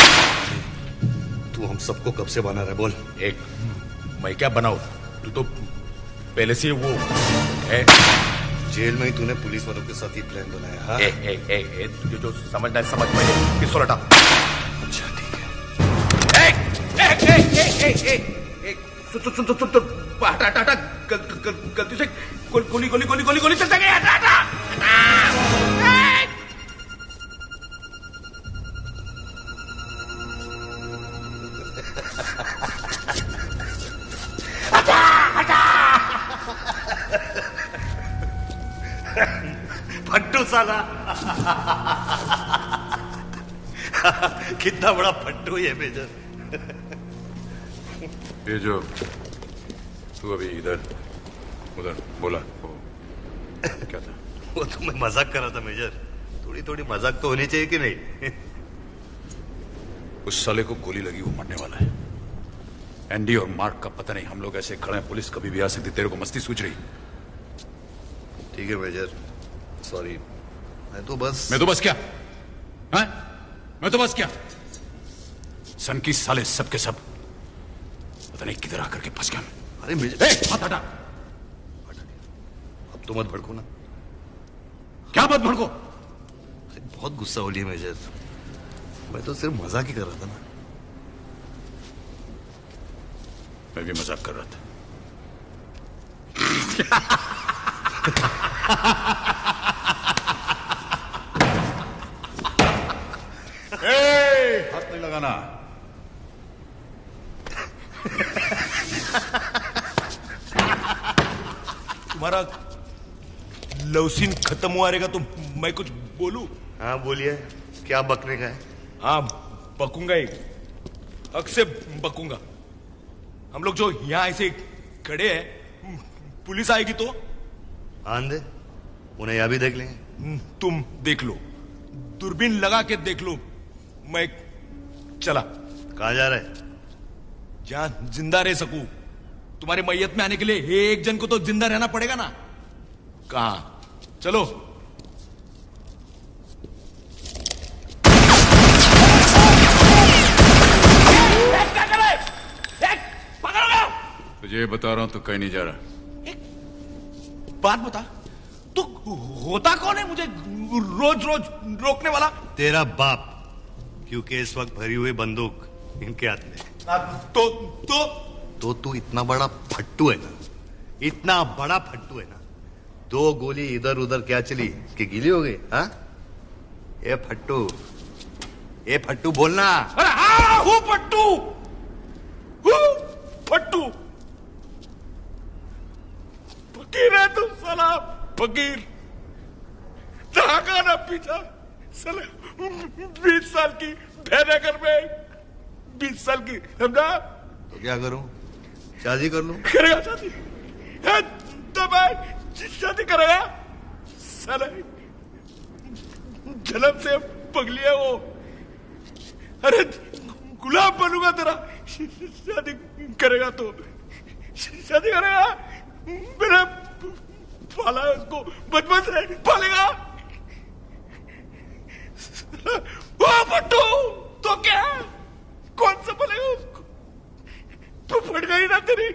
तू हम सबको कब से बना रहा है? बोल। एक मैं क्या बनाऊं? तू तो पहले से वो है। जेल में ही तूने पुलिस वालों के साथ ही प्लान बनाया। हाँ? तुझे जो समझना है समझ में। पिस्तौल हटा। अच्छा ठीक है। सुन हटा। गलती से गोली चलता गया। हटा। फट्टू साला। कितना बड़ा फट्टू है मेजर। ये जो तू अभी इधर उधर बोला वो क्या था? वो तो मैं मजाक कर रहा था मेजर। थोड़ी मजाक तो होनी चाहिए कि नहीं? उस साले को गोली लगी, वो मरने वाला है। एंडी और मार्क का पता नहीं। हम लोग ऐसे खड़े हैं, पुलिस कभी भी आ सकती। तेरे को मस्ती सूझ रही? ठीक है मेजर, सॉरी। मैं तो बस क्या? हाँ? मैं तो बस क्या? सन की साले सब के सब पता नहीं किधर आकर के फंस गया। अरे मेजर, हाथ हटा। अब तो मत भड़को ना। क्या मत भड़को? बहुत गुस्सा हो लिया मेजर। मैं तो सिर्फ मजाक ही कर रहा था ना। मैं भी मजाक कर रहा था। हाथ नहीं लगाना। तुम्हारा लव सीन खत्म हुआ रहेगा तो मैं कुछ बोलूं? हाँ बोलिए, क्या बकने का है? हाँ बकूंगा ही, हक से बकूंगा। हम लोग जो यहाँ ऐसे खड़े हैं, पुलिस आएगी तो आंदे, उन्हें यहाँ भी देख लेंगे। तुम देख लो, दूरबीन लगा के देख लो। मैं चला। कहाँ जा रहा है? जहां जिंदा रह सकूं। तुम्हारे मैयत में आने के लिए एक जन को तो जिंदा रहना पड़ेगा ना। कहां? चलो। तुझे बता रहा हूं तो कहीं नहीं जा रहा। बात बता, तू होता कौन है मुझे रोज रोज रोकने वाला? तेरा बाप, क्योंकि इस वक्त भरी हुई बंदूक इनके हाथ में। तो तू इतना बड़ा फट्टू है ना, इतना बड़ा फट्टू है ना। 2 गोली इधर उधर क्या चली कि गीली हो गई? हाँ, ये फट्टू बोलना। अरे हाँ, हूँ फट्टू। फकीर है तू साला, फकीर। ना पीछा साला 20 साल की भैया घर में, 20 साल की, समझा? तो क्या करूं? शादी कर लूं? करेगा शादी? तो मैं शादी करेगा? साला जन्म से पगली है वो। अरे गुलाम बनूंगा तेरा। शादी करेगा तो शादी करेगा? मेरा पाला है उसको, बचपन से पालेगा। वो फट्टू तो क्या, कौन सा पालेगा उसको? तो फट गई ना तेरी,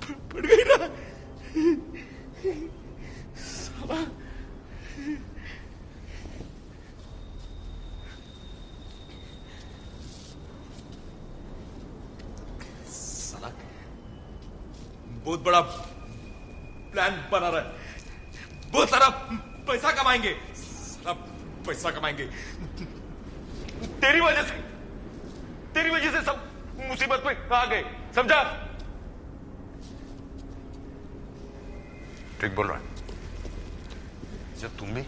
फट गई ना साला। बहुत बड़ा प्लान बना रहा है। बहुत सारा पैसा कमाएंगे, सारा पैसा कमाएंगे। तेरी वजह से सब मुसीबत में आ गए, समझा? ठीक बोल रहा है। जब तुम भी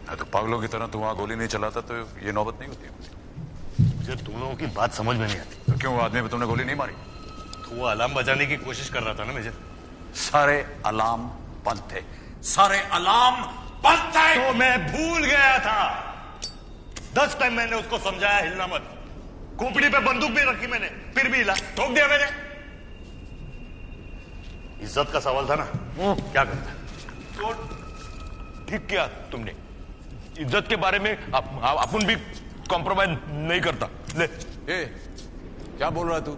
तो पागलों की तरह तू वहां गोली नहीं चलाता तो ये नौबत नहीं होती। मुझे तुम लोगों की बात समझ में नहीं आती। तो क्यों वो आदमी पे तुमने गोली नहीं मारी? तो वो अलार्म बजाने की कोशिश कर रहा था ना मेजर। सारे अलार्म बंद थे, सारे अलार्म बंद थे। तो मैं भूल गया था। 10 टाइम मैंने उसको समझाया हिलना मत। खोपड़ी पे बंदूक भी रखी मैंने, फिर भी हिला, ठोक दिया मैंने। इज्जत का सवाल था ना, क्या करता? तो ठीक किया तुमने। इज्जत के बारे में अपन भी कॉम्प्रोमाइज नहीं करता। ले ए, क्या बोल रहा है तू?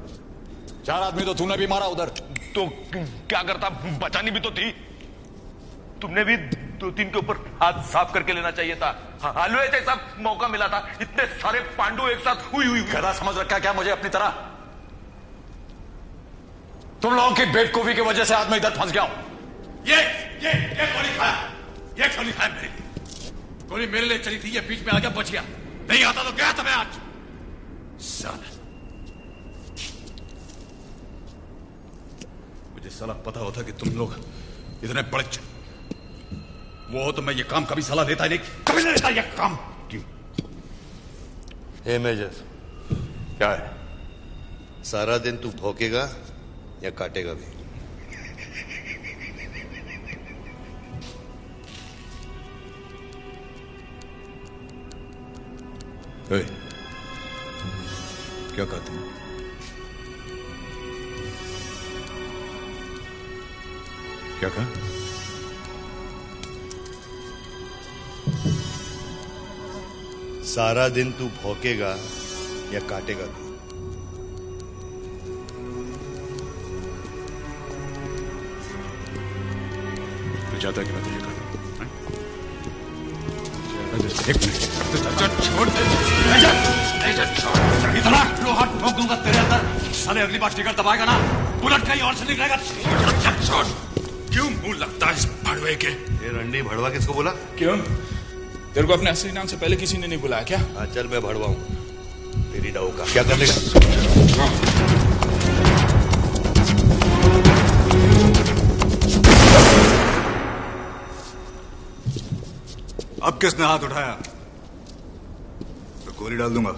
4 आदमी तो तूने भी मारा उधर। तो क्या करता, बचानी भी तो थी। तुमने भी 2-3 के ऊपर हाथ साफ करके लेना चाहिए था। हलवे जैसा मौका मिला था। इतने सारे पांडु एक साथ हुई गधा समझ रखा है क्या मुझे अपनी तरह? तुम लोगों की बेवकूफी की वजह से आज मैं इधर फंस गया हूं। ये गोली खाया, ये गोली खाया मेरे लिए। गोली मेरे लिए चली थी, ये बीच में आ गया, बच गया। नहीं आता तो गया था मैं आज। साला मुझे साला पता होता कि तुम लोग इतने बड़े वो हो तो मैं ये काम कभी साला लेता ही नहीं, कभी नहीं लेता ये काम। क्यों? हे मेजर, क्या है? सारा दिन तू भौंकेगा या काटेगा भी? क्या कहते हैं? क्या कहा? सारा दिन तू भौंकेगा या काटेगा भी? तू चाहता है कि मैं तुझे करूं? छोड़ दे, इतना लोहा ठोक दूंगा तेरे अंदर, साले अगली बार टिकट दबाएगा ना, बुलेट कहीं और से निकलेगा। छोड़। क्यों मुंह लगता है इस भड़वे के? ये रंडी भड़वा किसको बोला? क्यों? तेरे को अपने असली नाम से पहले किसी ने नहीं बुलाया क्या? हाँ चल, मैं भड़वा हूं। तेरी डाउ का क्या कर लेगा? अब किसने हाथ उठाया तो गोली डाल दूंगा।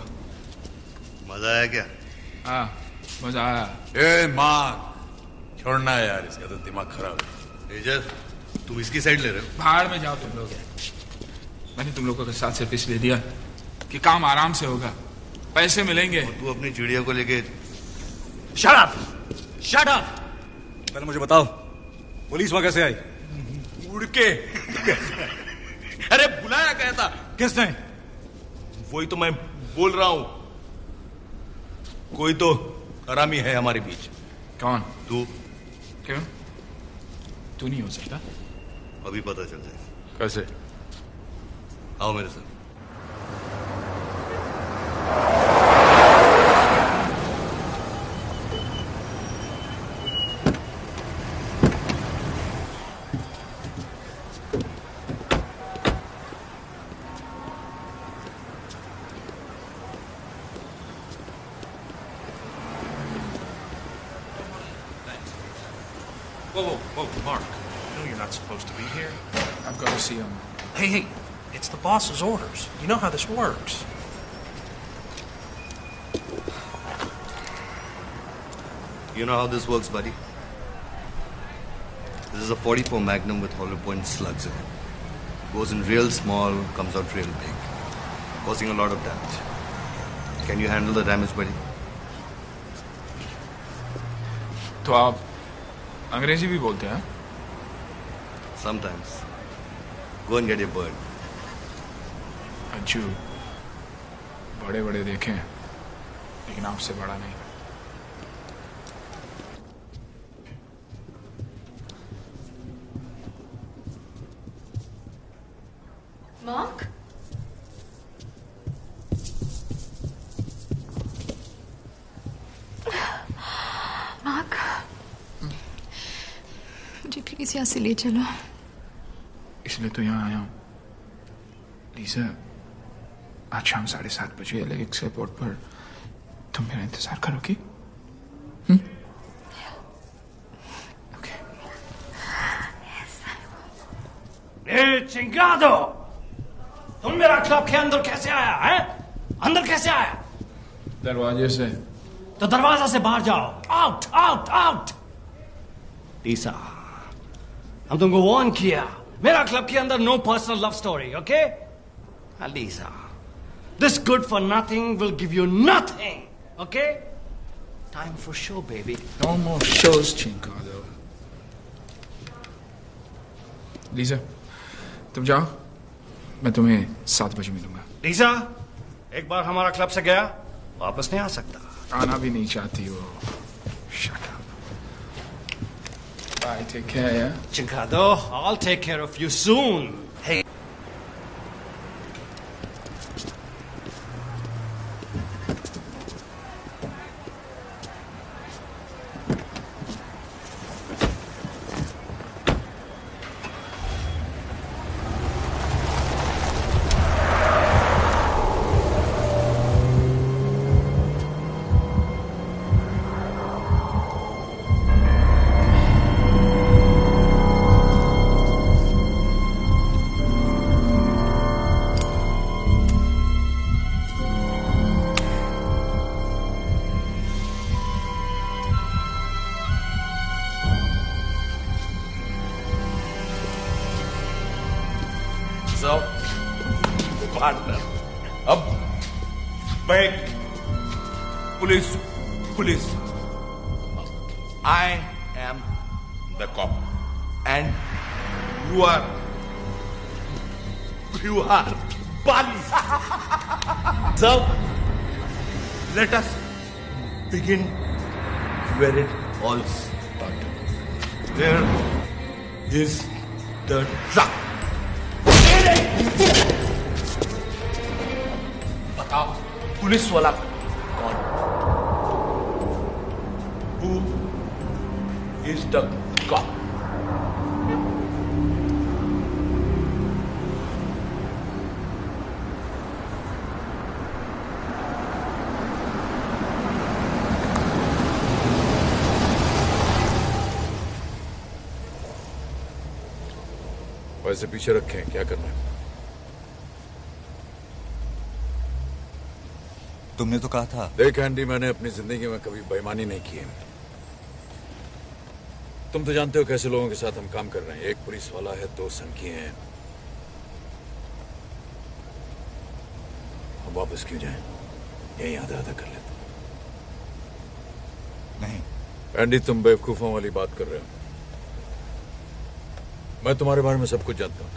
मजा आया क्या? हाँ मजा आया। ए मार, छोड़ना है यार, इसका तो दिमाग खराब है। मेजर, तुम इसकी साइड ले रहे हो? भाड़ में जाओ तुम लोग। मैंने तुम लोगों के साथ सिर्फ इसलिए दिया कि काम आराम से होगा, पैसे मिलेंगे। तू अपनी चिड़िया को लेके शट अप, शट अप। पहले मुझे बताओ, पुलिस वहां कैसे आई? उड़ के। अरे बुलाया गया था। किसने? वही तो मैं बोल रहा हूं। कोई तो हरामी है हमारे बीच। कौन? तू। क्यों? तू नहीं हो सकता? अभी पता चल जाएगा। कैसे? आओ मेरे साथ। Whoa, Mark. You know you're not supposed to be here. I've got to see him. Hey, it's the boss's orders. You know how this works. You know how this works, buddy? This is a .44 Magnum with hollow point slugs in it. Goes in real small, comes out real big, causing a lot of damage. Can you handle the damage, buddy? तो आप अंग्रेजी भी बोलते हैं? Sometimes. Go and get your bird. अच्छू, बड़े बड़े देखे हैं, लेकिन आपसे बड़ा नहीं। Mark? Mark? प्लीज यहाँ से ले चलो। इसलिए तो यहाँ आया हूँ लीजा। आज शाम 7:30 बजे एलेक्स एयरपोर्ट पर तुम मेरा इंतजार करोगी? चिंगादो, तुम मेरा क्लब के अंदर कैसे आया है? अंदर कैसे आया? दरवाजे से। तो दरवाजा से बाहर जाओ। Out out out. लीसा, हम तुमको वार्न किया, मेरा क्लब के अंदर no personal love story, okay? Lisa, this good for nothing will give you nothing, okay? Time for show, baby. No more shows, Chincado. Lisa, तुम जाओ, मैं तुम्हें 7 बजे मिलूंगा। लीजा, एक बार हमारा क्लब से गया, वापस नहीं आ सकता। आना भी नहीं चाहती हो। Shut up. Bye, take care, yeah? Chincado, I'll take care of you soon. Hey. अब मैं police I am the cop and you are Bali. So let us begin where it all started. Where is the truck? बताओ पुलिस वाला कौन? Who is the cop? वैसे पीछे रखे हैं, क्या करना है? तुमने तो कहा था। देख एंडी, मैंने अपनी जिंदगी में कभी बेईमानी नहीं की है। तुम तो जानते हो कैसे लोगों के साथ हम काम कर रहे हैं। एक पुलिस वाला है, 2 सनकी हैं। हम वापस क्यों जाएं? यही आधा कर लेते। नहीं एंडी, तुम बेवकूफों वाली बात कर रहे हो। मैं तुम्हारे बारे में सब कुछ जानता हूं।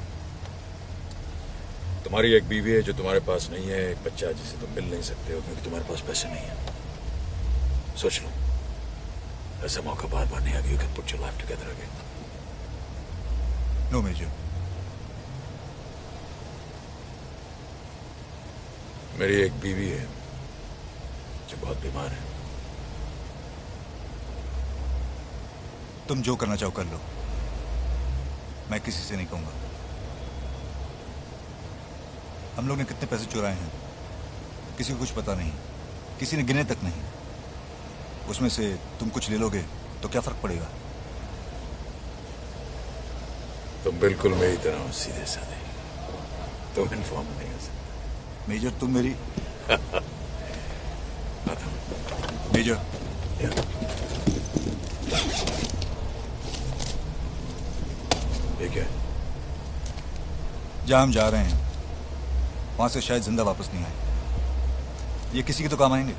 तुम्हारी एक बीवी है जो तुम्हारे पास नहीं है, एक बच्चा जिसे तुम मिल नहीं सकते हो क्योंकि तुम्हारे पास पैसे नहीं है। सोच लो, ऐसा मौका बार बार नहीं आएगा। You can put your life together again. No major. मेरी एक बीवी है जो बहुत बीमार है। तुम जो करना चाहो कर लो, मैं किसी से नहीं कहूंगा। हम लोग ने कितने पैसे चुराए हैं किसी को कुछ पता नहीं, किसी ने गिने तक नहीं। उसमें से तुम कुछ ले लोगे तो क्या फर्क पड़ेगा? तुम बिल्कुल मेरी तरह हो, सीधे साधे। तुम इन्फॉर्म नहीं हो सकते। मेजर, तुम मेरी मेजर, ये क्या है? जहां हम जा रहे हैं वहां से शायद जिंदा वापस नहीं आए। ये किसी के तो काम आएंगे।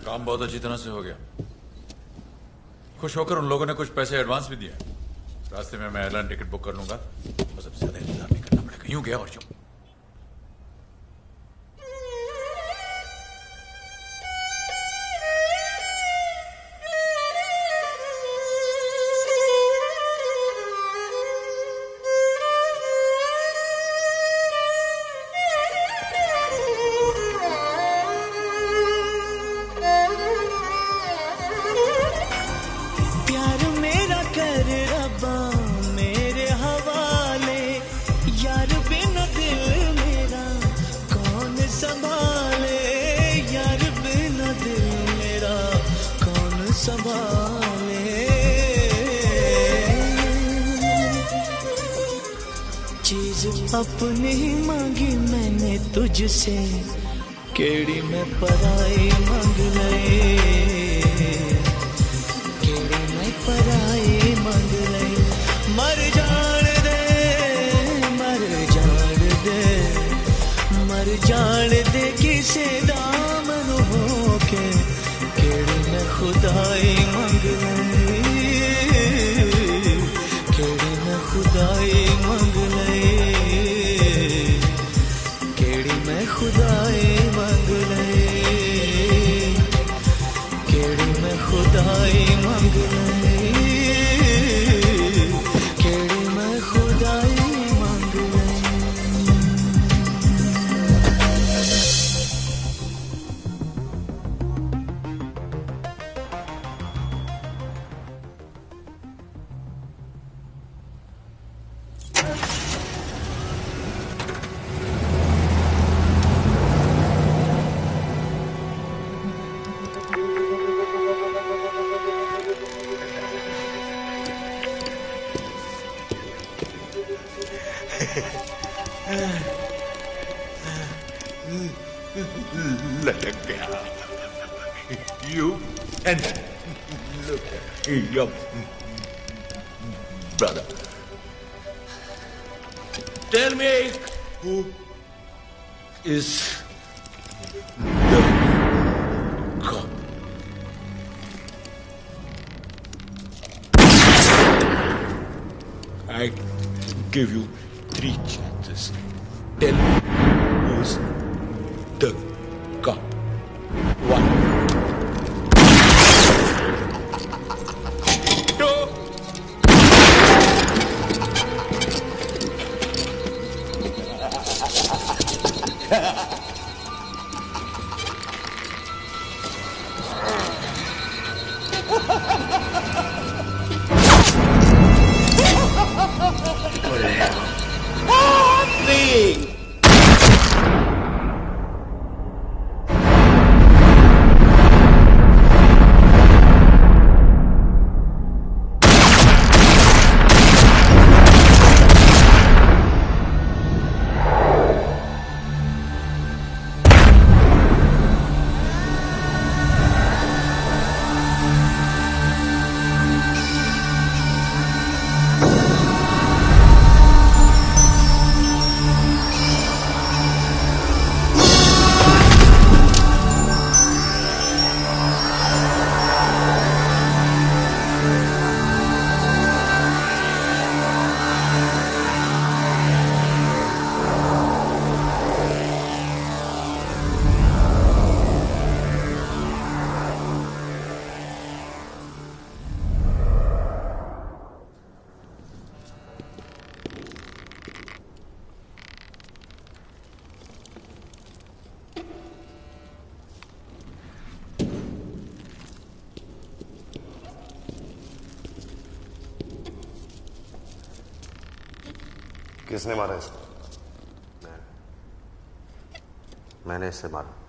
काम बहुत अच्छी तरह से हो गया। खुश होकर उन लोगों ने कुछ पैसे एडवांस भी दिए। रास्ते में मैं एयरलाइन टिकट बुक कर लूंगा, बस अब ज्यादा इंतजार नहीं करना पड़ेगा। यूं गया और यूं। प्यार मेरा कर रब्बा मेरे हवाले, यार बिना दिल मेरा कौन संभाले, यार बिना दिल मेरा कौन संभाले। चीज अपनी ही मांगी मैंने तुझसे, केड़ी मैं पराई मांग लई, पराए मंग लई। मर जान दे, मर जान दे, मर जान दे किसे दामन होके, केड़ी मैं खुदाई मंग लई, केड़ी मैं खुदाई मंग लई, केड़ी मैं खुदाई मंग लई, केड़ी मैं खुदाई मंग लई। लटक गया। You and look at your brother. Tell me who is the cop? I give you 3 chances. Tell me who's the cop. 1, 2. Please. किसने मारा इसको? मैंने इससे मारा।